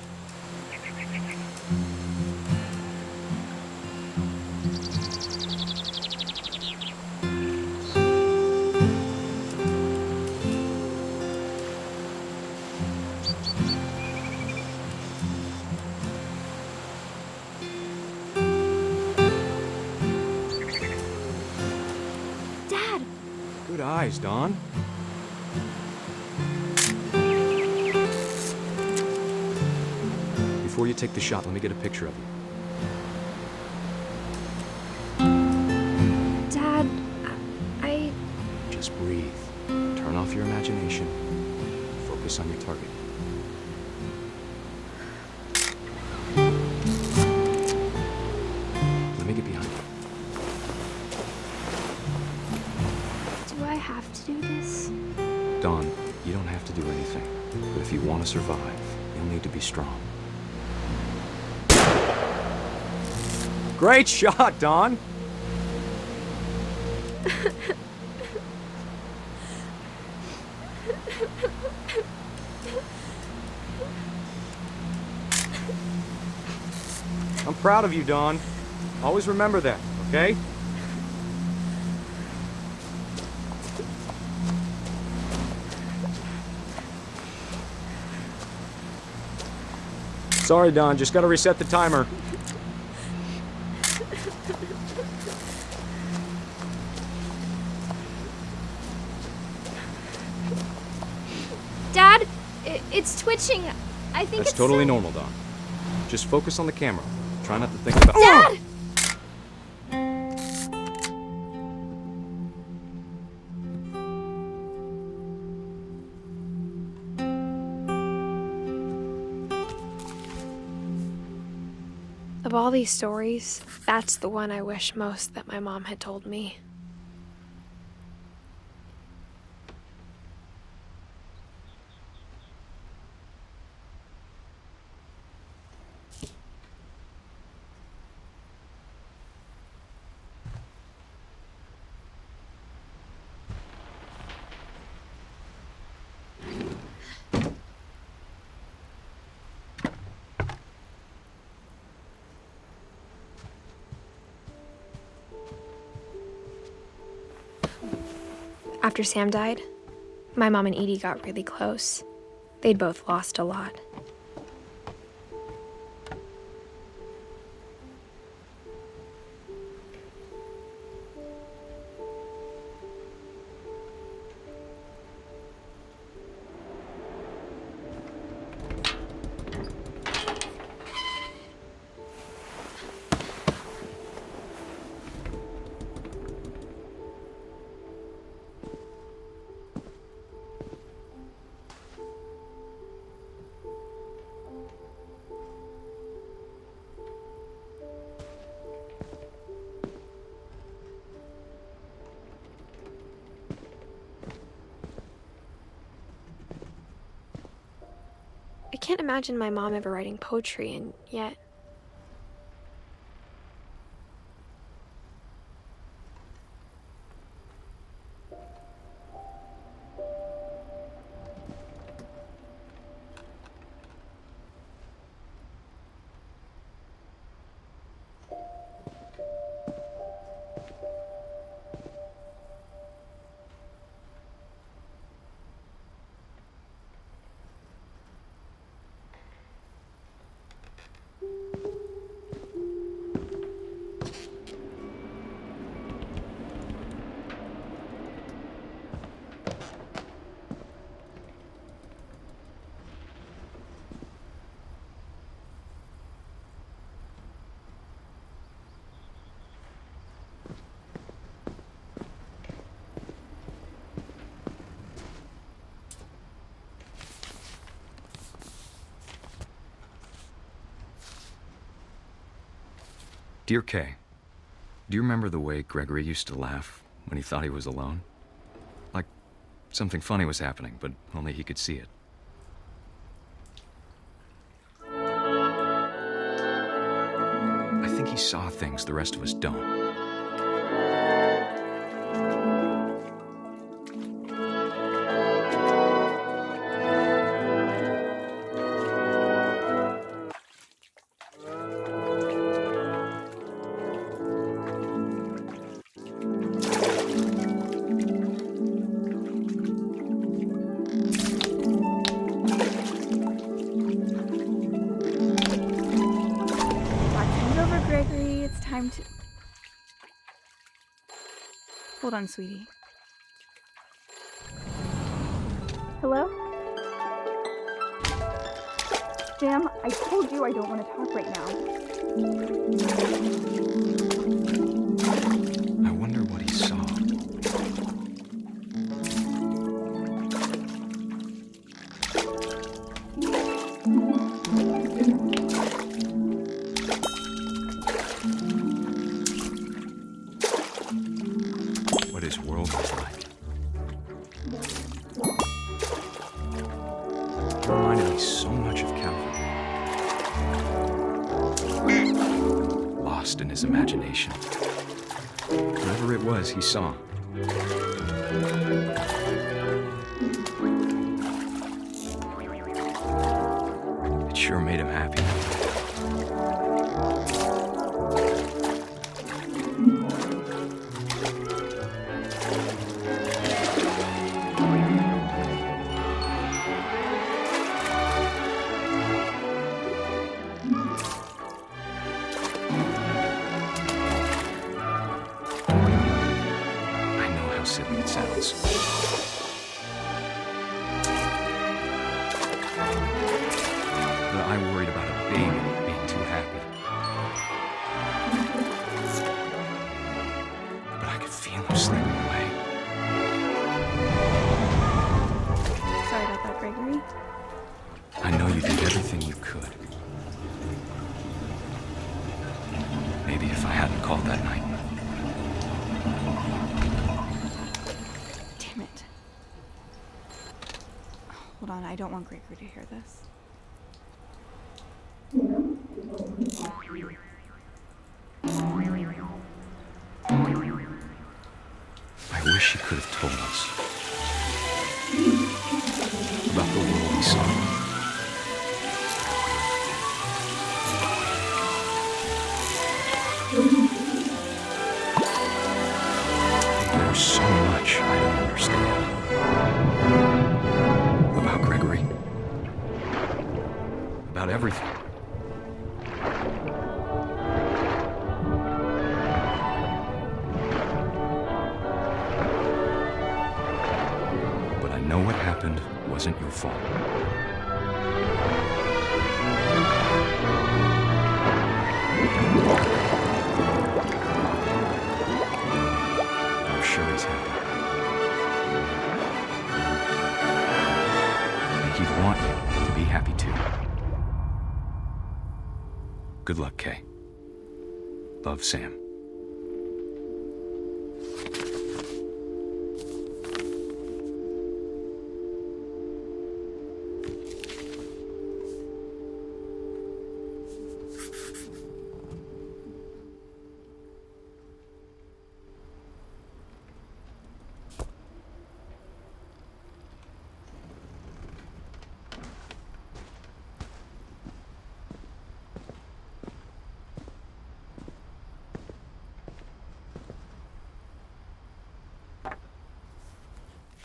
Dad! Good eyes, Dawn. Before you take the shot, let me get a picture of you. Dad, I... Just breathe. Turn off your imagination. Focus on your target. Let me get behind you. Do I have to do this? Dawn, you don't have to do anything. But if you want to survive, you'll need to be strong. Great shot, Dawn! I'm proud of you, Dawn. Always remember that, okay? Sorry, Dawn. Just gotta reset the timer. Dad, it's twitching. I think That's it's totally so... normal, Dawn. Just focus on the camera. Try not to think about— Dad! Of all these stories, that's the one I wish most that my mom had told me. After Sam died, my mom and Edie got really close. They'd both lost a lot. I can't imagine my mom ever writing poetry, and yet... Dear Kay, do you remember the way Gregory used to laugh when he thought he was alone? Like something funny was happening, but only he could see it. I think he saw things the rest of us don't. Time to... Hold on, sweetie. Hello? Sam, I told you I don't want to talk right now. I wonder what he saw. What his world was like. It reminded me so much of Calvin. Lost in his imagination. Whatever it was he saw. It sure made him happy. Silly it sounds. But I worried about a big maybe if I hadn't called that night. Damn it. Hold on, I don't want Gregory to hear this. I wish she could have told us about the world we saw. There's so much I don't understand about Gregory, about everything. But I know what happened wasn't your fault. I'm sure he's happy. And he'd want you to be happy too. Good luck, Kay. Love, Sam.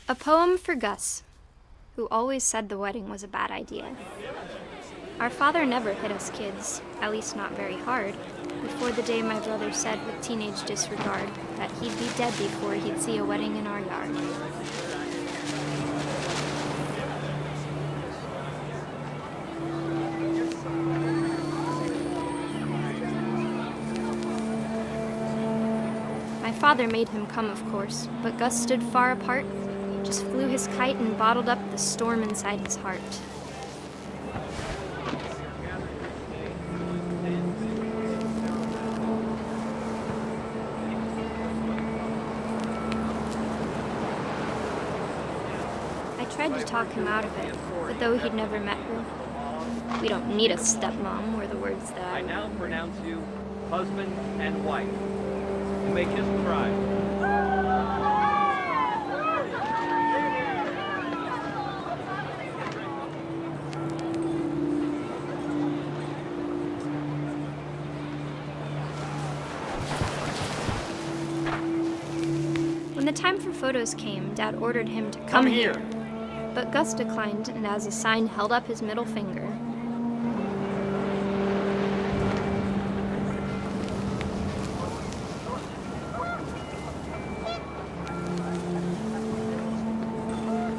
A poem for Gus, who always said the wedding was a bad idea. Our father never hit us kids, at least not very hard, before the day my brother said with teenage disregard that he'd be dead before he'd see a wedding in our yard. My father made him come, of course, but Gus stood far apart, just flew his kite and bottled up the storm inside his heart. I tried to talk him out of it, but though he'd never met her, "We don't need a stepmom," were the words that I now pronounce you husband and wife. You may kiss the bride. When the time for photos came, Dad ordered him to come here. But Gus declined and as a sign held up his middle finger.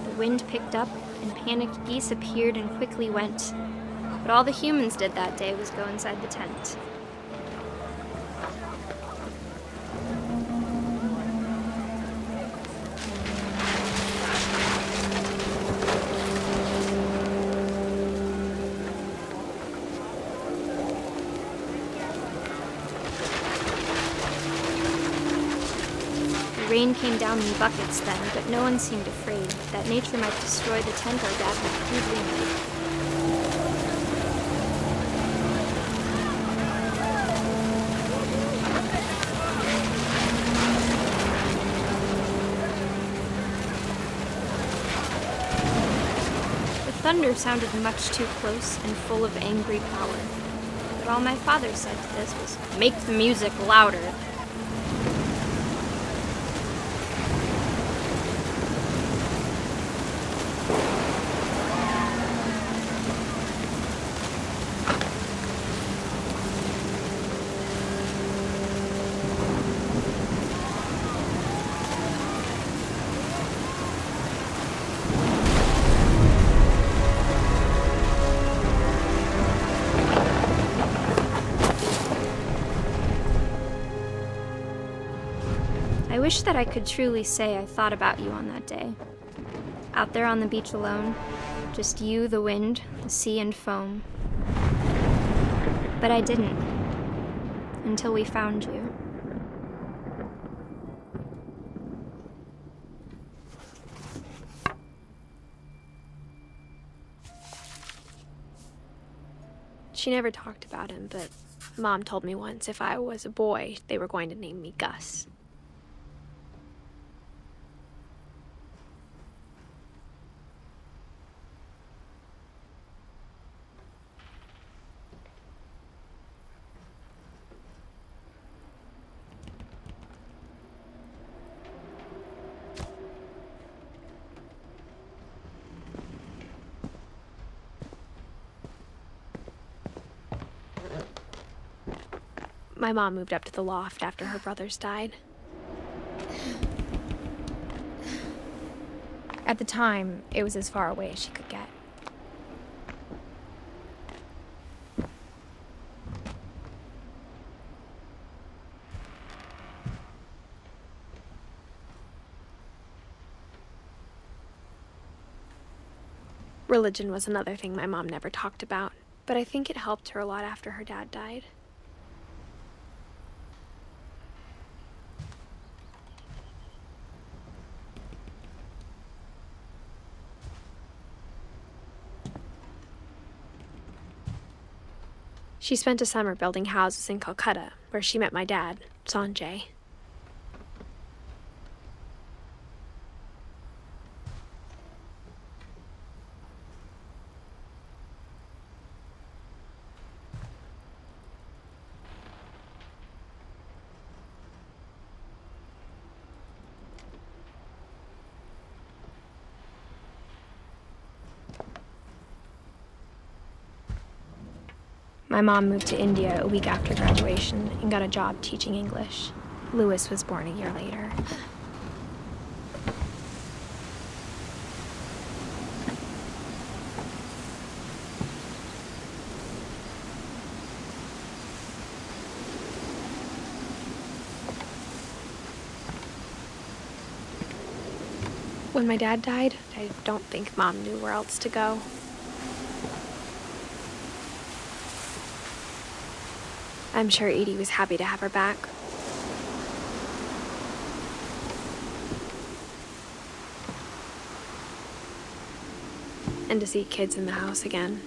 The wind picked up and panicked geese appeared and quickly went. But all the humans did that day was go inside the tent. Rain came down in buckets then, but no one seemed afraid that nature might destroy the tent our dad had crudely made. The thunder sounded much too close and full of angry power. But all my father said to this was, "Make the music louder." I wish that I could truly say I thought about you on that day. Out there on the beach alone, just you, the wind, the sea, and foam. But I didn't. until we found you. She never talked about him, but Mom told me once if I was a boy, they were going to name me Gus. My mom moved up to the loft after her brothers died. At the time, it was as far away as she could get. Religion was another thing my mom never talked about, but I think it helped her a lot after her dad died. She spent a summer building houses in Calcutta, where she met my dad, Sanjay. My mom moved to India a week after graduation and got a job teaching English. Louis was born a year later. When my dad died, I don't think Mom knew where else to go. I'm sure Edie was happy to have her back. And to see kids in the house again.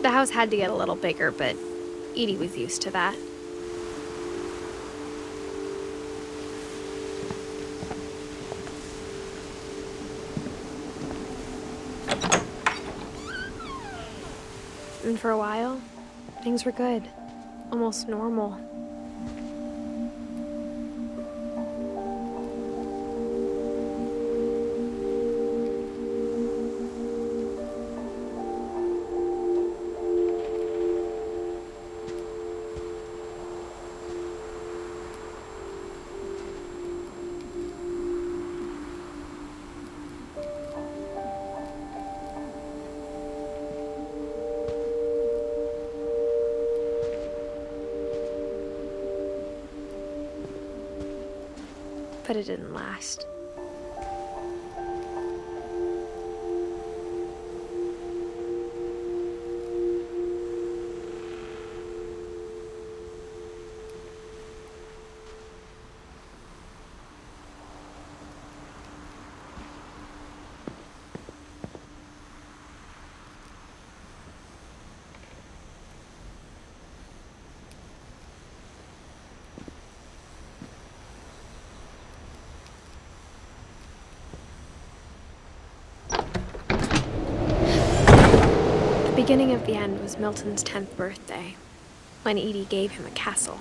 The house had to get a little bigger, but Edie was used to that. And for a while, things were good, almost normal. But it didn't last. The beginning of the end was Milton's 10th birthday, when Edie gave him a castle.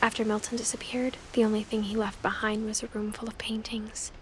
After Milton disappeared, the only thing he left behind was a room full of paintings.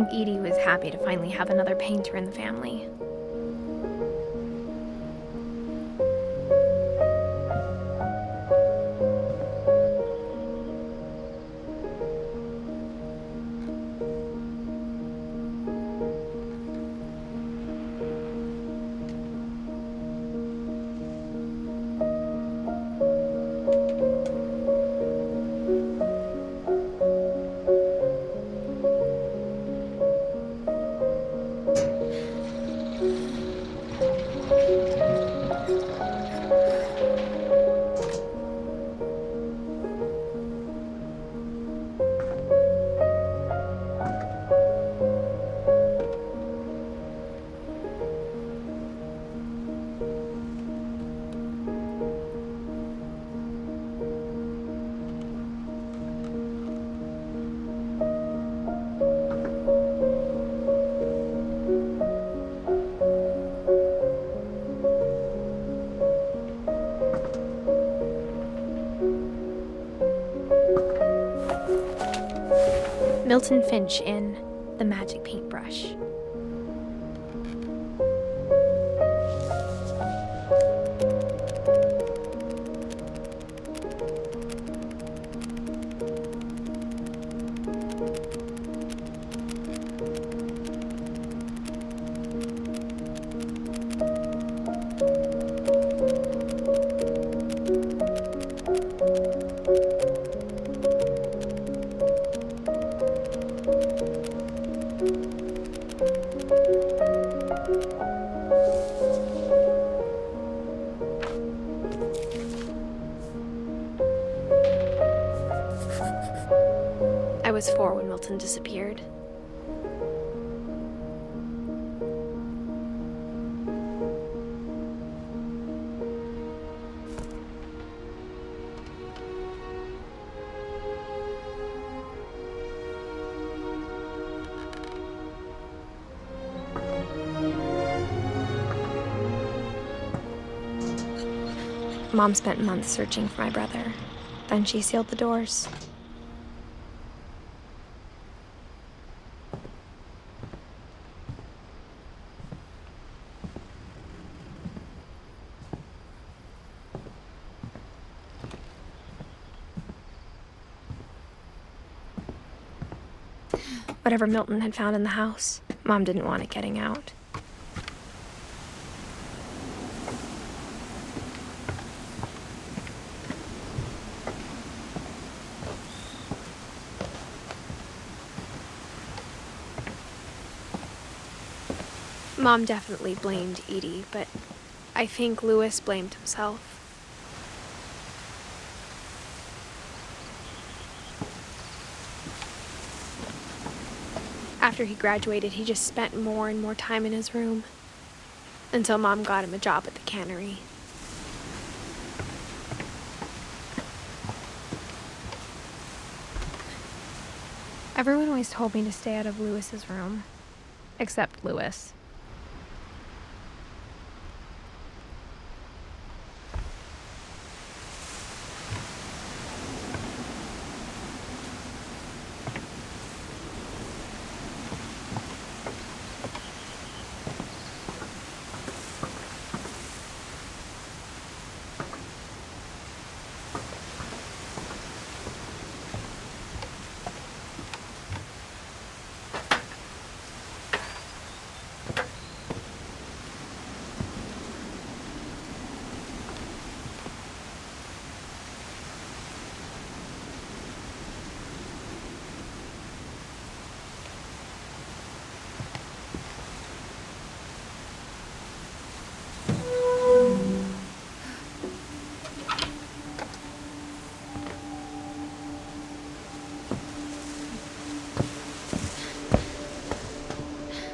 think Edie was happy to finally have another painter in the family. Milton Finch in The Magic Paintbrush. I was 4 when Milton disappeared. Mom spent months searching for my brother. Then she sealed the doors. Whatever Milton had found in the house, Mom didn't want it getting out. Mom definitely blamed Edie, but I think Louis blamed himself. After he graduated, he just spent more and more time in his room, until Mom got him a job at the cannery. Everyone always told me to stay out of Louis's room, except Louis.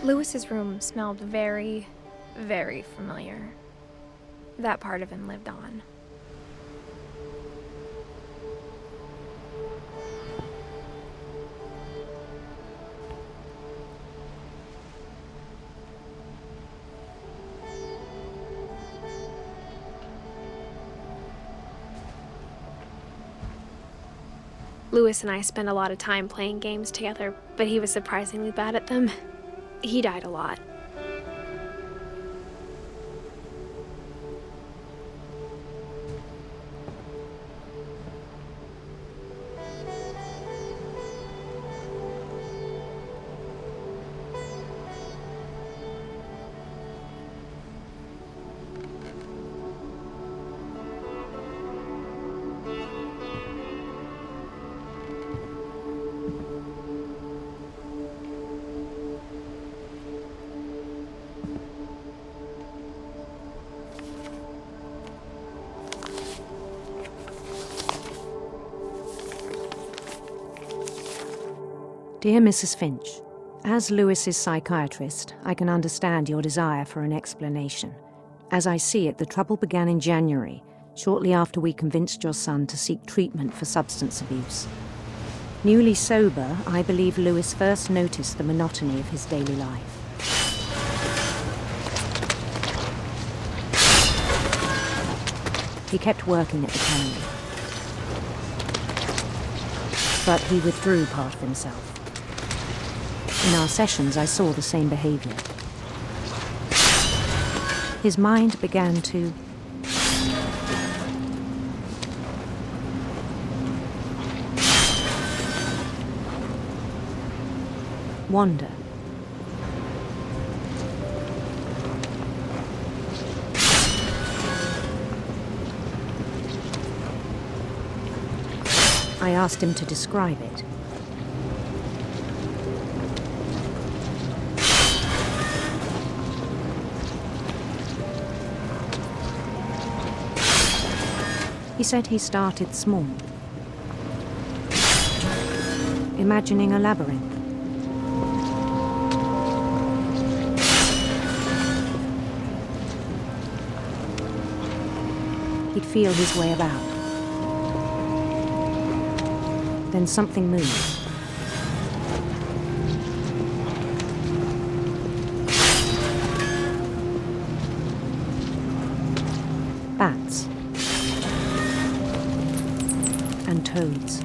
Louis's room smelled very, very familiar. That part of him lived on. Louis and I spent a lot of time playing games together, but he was surprisingly bad at them. He died a lot. Dear Mrs. Finch, as Lewis's psychiatrist, I can understand your desire for an explanation. As I see it, the trouble began in January, shortly after we convinced your son to seek treatment for substance abuse. Newly sober, I believe Lewis first noticed the monotony of his daily life. He kept working at the cannery, but he withdrew part of himself. In our sessions, I saw the same behavior. His mind began to wander. I asked him to describe it. He said he started small, imagining a labyrinth. He'd feel his way about. Then something moved. Bats. And toads.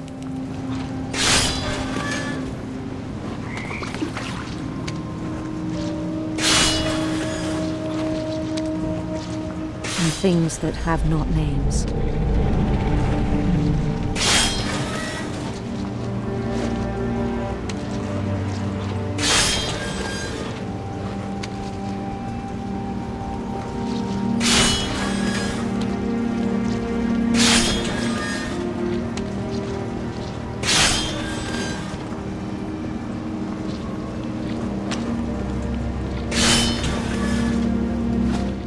And things that have not names.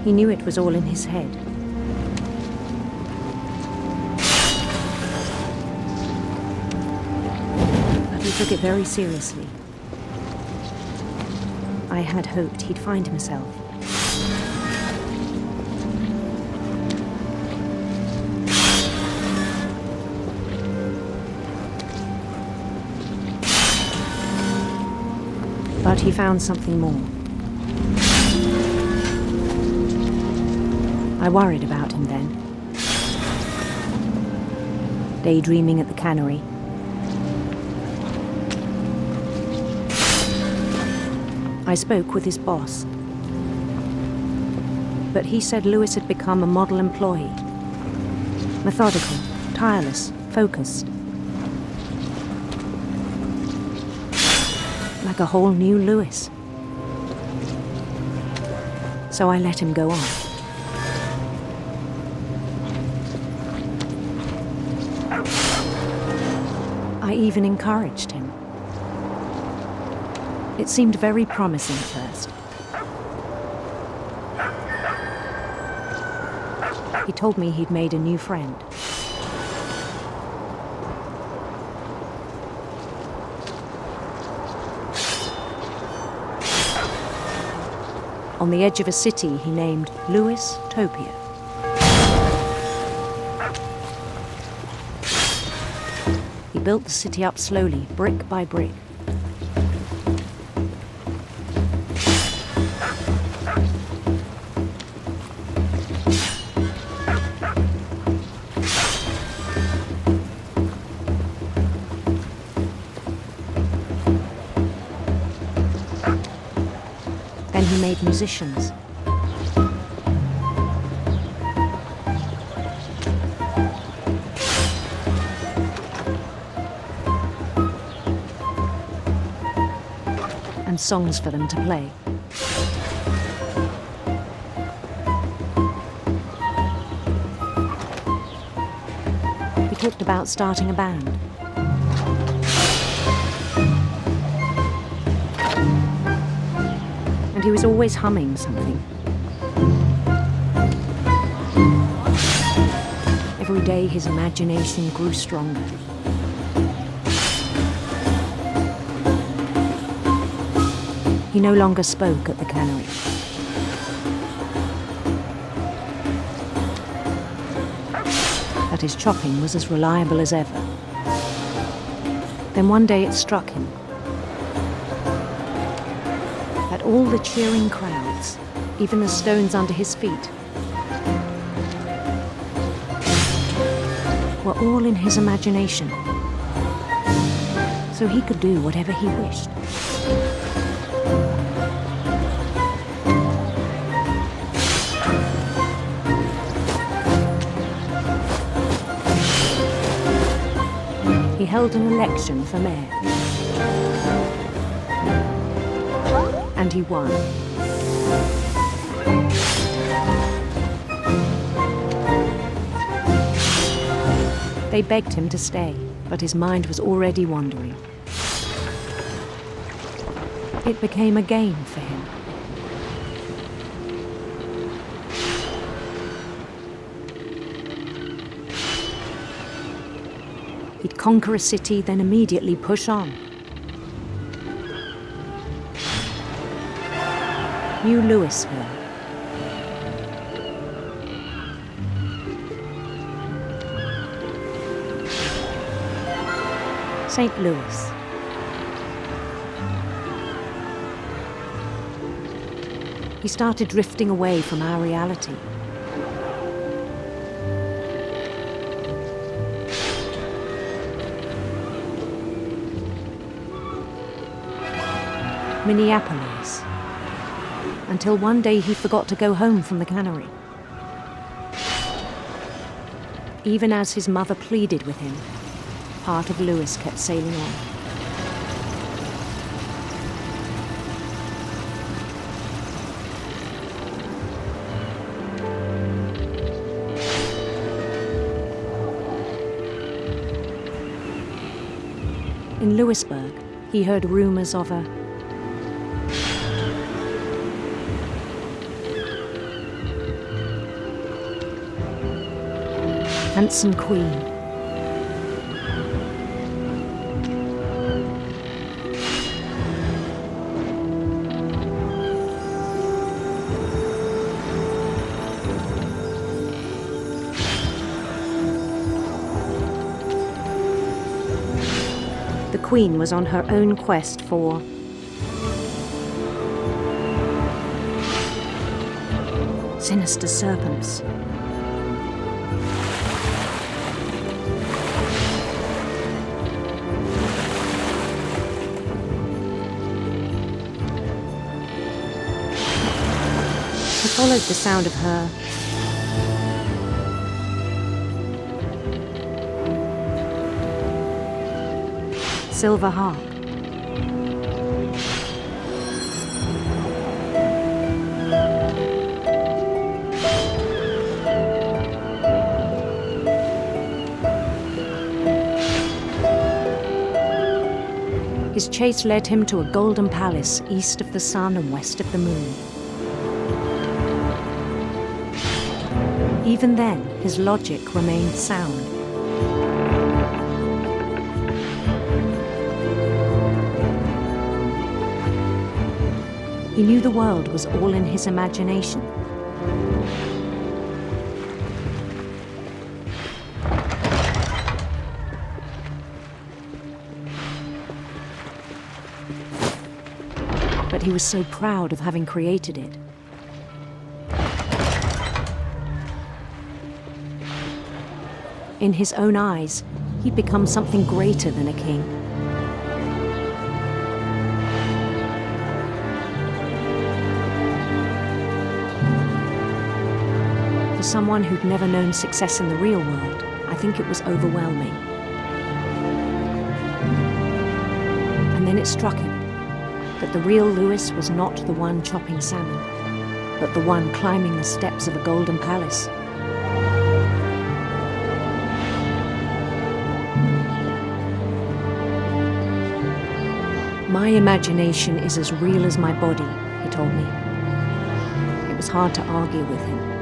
He knew it was all in his head. But he took it very seriously. I had hoped he'd find himself. But he found something more. I worried about him then. Daydreaming at the cannery. I spoke with his boss. But he said Lewis had become a model employee. Methodical, tireless, focused. Like a whole new Lewis. So I let him go on. I even encouraged him. It seemed very promising at first. He told me he'd made a new friend. On the edge of a city he named Lewis Topia. He built the city up slowly, brick by brick. musicians. And songs for them to play. We talked about starting a band. And he was always humming something. Every day his imagination grew stronger. He no longer spoke at the cannery. But his chopping was as reliable as ever. Then one day it struck him that all the cheering crowds, even the stones under his feet, were all in his imagination, so he could do whatever he wished. He held an election for mayor. And he won. They begged him to stay, but his mind was already wandering. It became a game for him. He'd conquer a city, then immediately push on. New Louisville. St. Louis. He started drifting away from our reality. Minneapolis, until one day he forgot to go home from the cannery. Even as his mother pleaded with him, part of Louis kept sailing on. In Louisburg, he heard rumors of a handsome queen. The queen was on her own quest for sinister serpents. He followed the sound of her silver harp. His chase led him to a golden palace east of the sun and west of the moon. Even then, his logic remained sound. He knew the world was all in his imagination. But he was so proud of having created it. In his own eyes, he'd become something greater than a king. For someone who'd never known success in the real world, I think it was overwhelming. And then it struck him that the real Lewis was not the one chopping salmon, but the one climbing the steps of a golden palace. My imagination is as real as my body, he told me. It was hard to argue with him.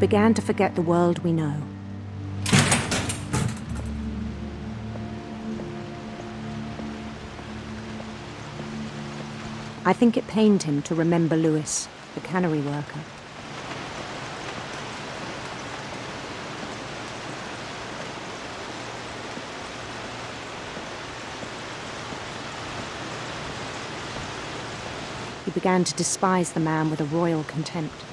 Began to forget the world we know. I think it pained him to remember Lewis, the cannery worker. He began to despise the man with a royal contempt.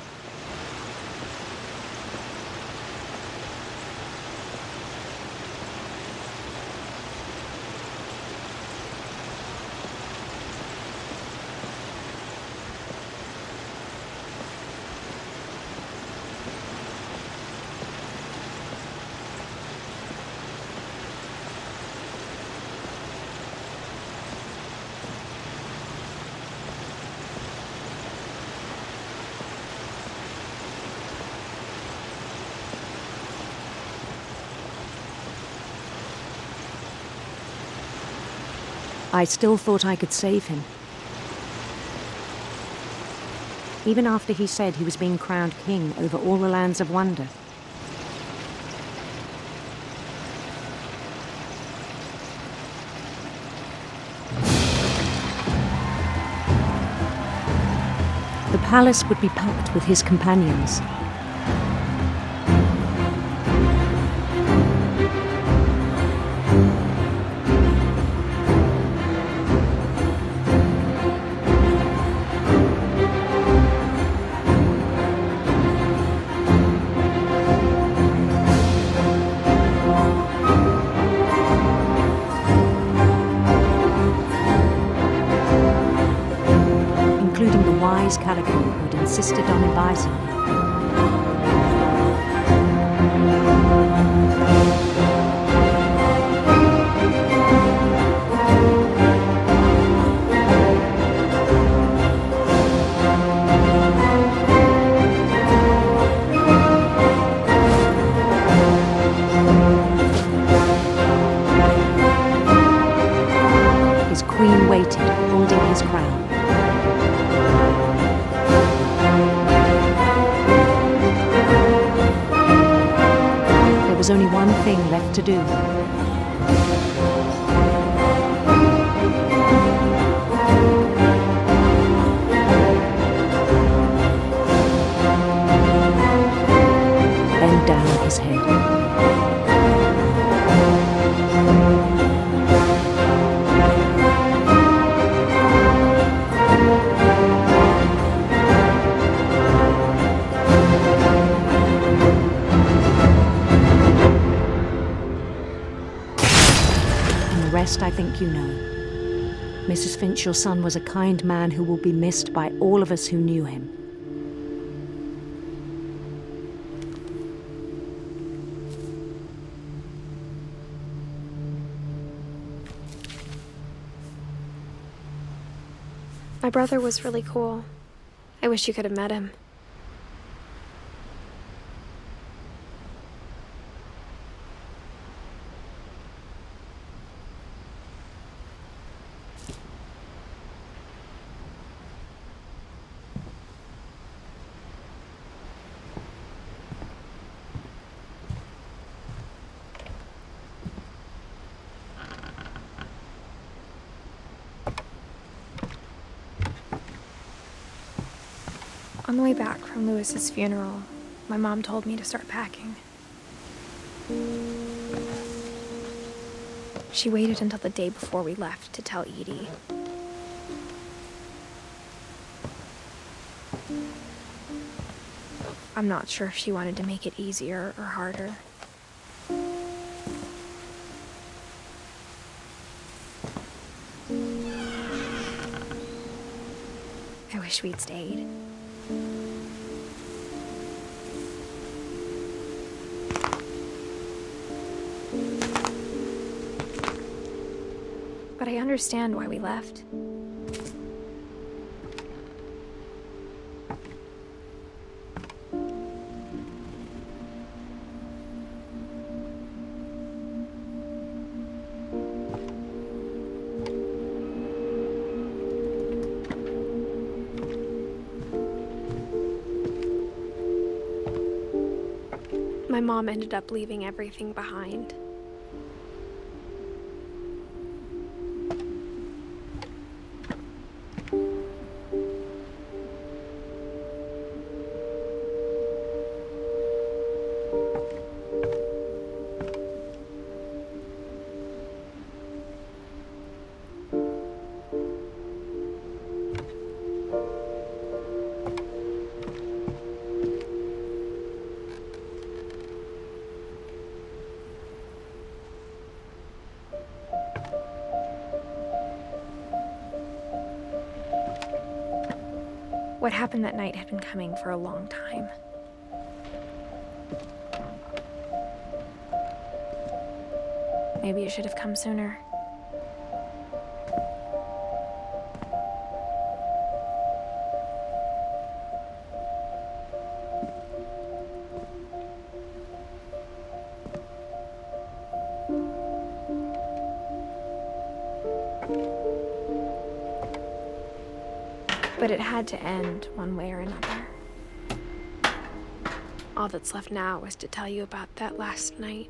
I still thought I could save him. Even after he said he was being crowned king over all the lands of wonder. The palace would be packed with his companions. Calico who'd insisted on advising me. His queen waited, holding his crown. There was only one thing left to do. Bend down his head. I think you know. Mrs. Finch, your son was a kind man who will be missed by all of us who knew him. My brother was really cool. I wish you could have met him. On the way back from Lewis's funeral, my mom told me to start packing. She waited until the day before we left to tell Edie. I'm not sure if she wanted to make it easier or harder. I wish we'd stayed. But I understand why we left. My mom ended up leaving everything behind. What happened that night had been coming for a long time. Maybe it should have come sooner. But it had to end one way or another. All that's left now is to tell you about that last night.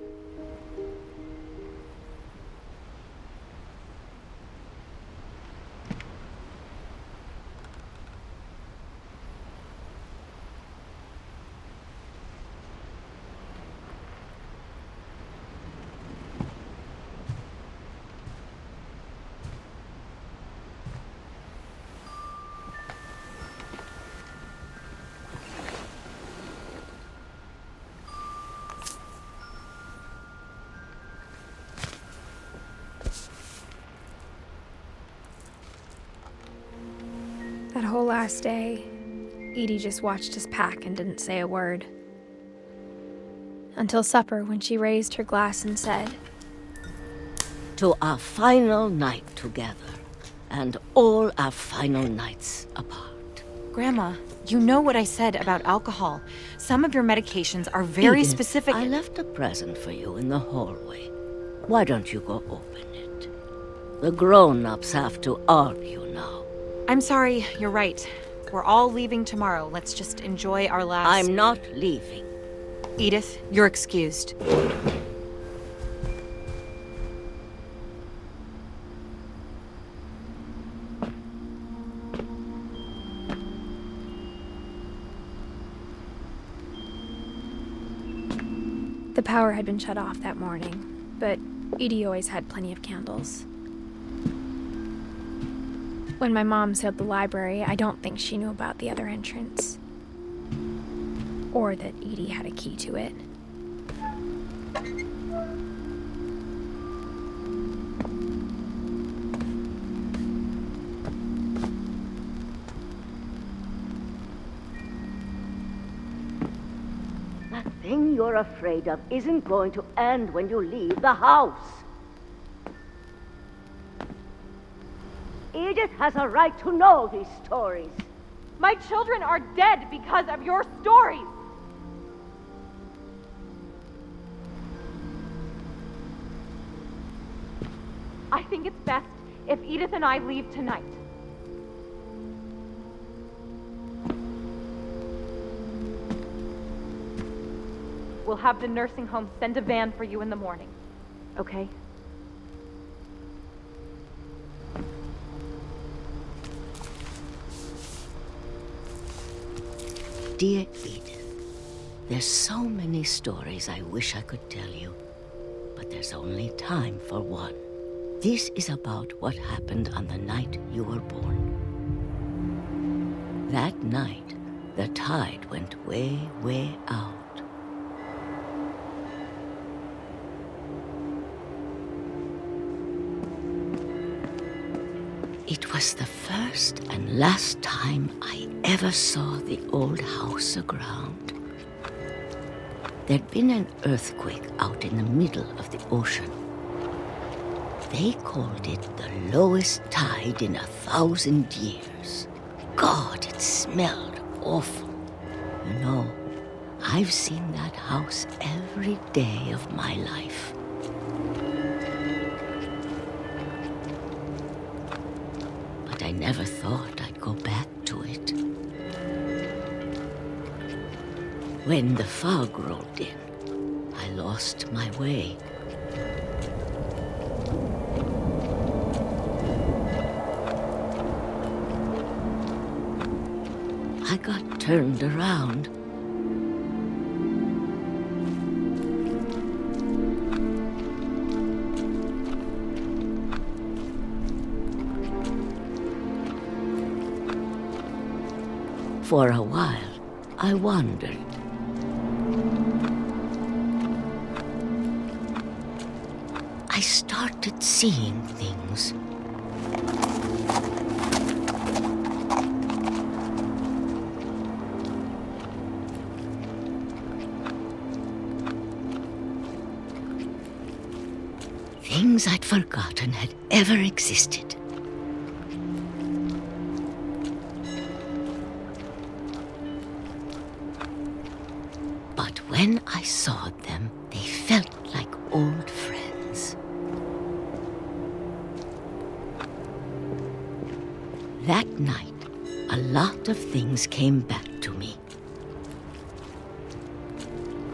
That whole last day, Edie just watched us pack and didn't say a word. Until supper, when she raised her glass and said, "To our final night together, and all our final nights apart." Grandma, you know what I said about alcohol. Some of your medications are very Edith, specific. I left a present for you in the hallway. Why don't you go open it? The grown-ups have to argue now. I'm sorry, you're right. We're all leaving tomorrow. Let's just enjoy our last... I'm not leaving. Edith, you're excused. The power had been shut off that morning, but Edie always had plenty of candles. When my mom sealed the library, I don't think she knew about the other entrance. Or that Edie had a key to it. The thing you're afraid of isn't going to end when you leave the house. Edith has a right to know these stories. My children are dead because of your stories! I think it's best if Edith and I leave tonight. We'll have the nursing home send a van for you in the morning, okay? Dear Edith, There's so many stories I wish I could tell you, but there's only time for one. This is about what happened on the night you were born. That night, the tide went way, way out. It was the first and last time I ever saw the old house aground. There'd been an earthquake out in the middle of the ocean. They called it the lowest tide in 1,000 years. God, it smelled awful. You know, I've seen that house every day of my life. But I never thought I'd go back to it. When the fog rolled in, I lost my way. I got turned around. For a while, I wandered. I started seeing things. Things I'd forgotten had ever existed. But when I saw them, they felt like old friends. That night, a lot of things came back to me.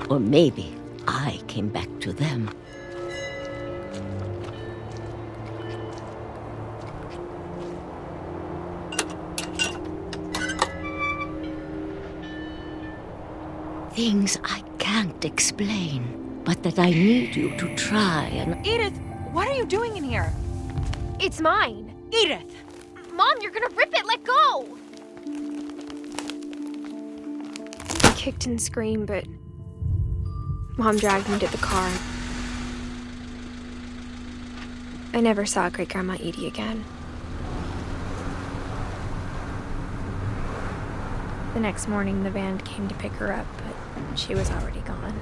Or maybe I came back to them. Things I can't explain, but that I need you to try and... Edith, what are you doing in here? It's mine. Edith! Mom, you're gonna rip it! Let go! I kicked and screamed, but Mom dragged me to the car. I never saw Great-Grandma Edie again. The next morning, the van came to pick her up, but she was already gone.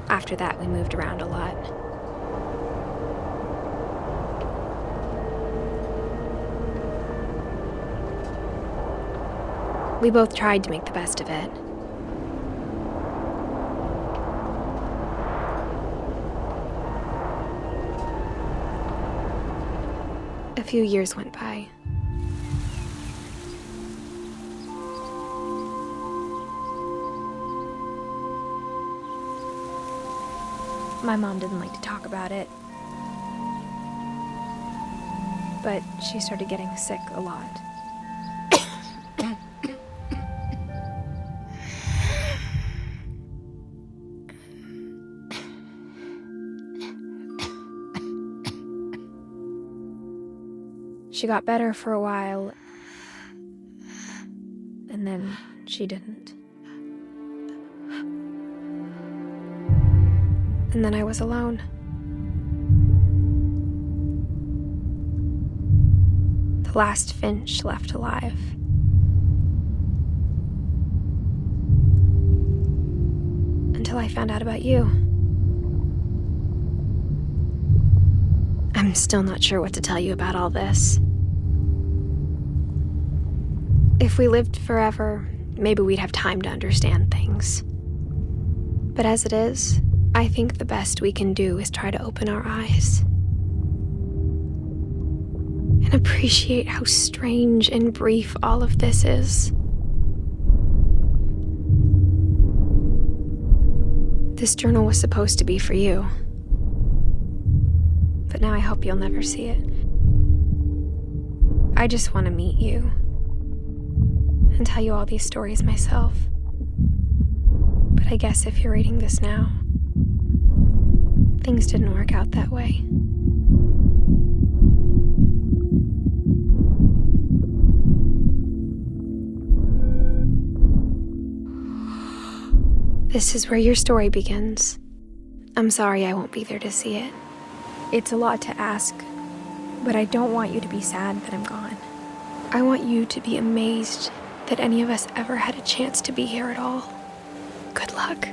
After that, we moved around a lot. We both tried to make the best of it. A few years went by. My mom didn't like to talk about it, but she started getting sick a lot. She got better for a while, and then she didn't. And then I was alone. The last Finch left alive. Until I found out about you. I'm still not sure what to tell you about all this. If we lived forever, maybe we'd have time to understand things. But as it is, I think the best we can do is try to open our eyes and appreciate how strange and brief all of this is. This journal was supposed to be for you, but now I hope you'll never see it. I just want to meet you and tell you all these stories myself. But I guess if you're reading this now, things didn't work out that way. This is where your story begins. I'm sorry I won't be there to see it. It's a lot to ask, but I don't want you to be sad that I'm gone. I want you to be amazed that any of us ever had a chance to be here at all. Good luck.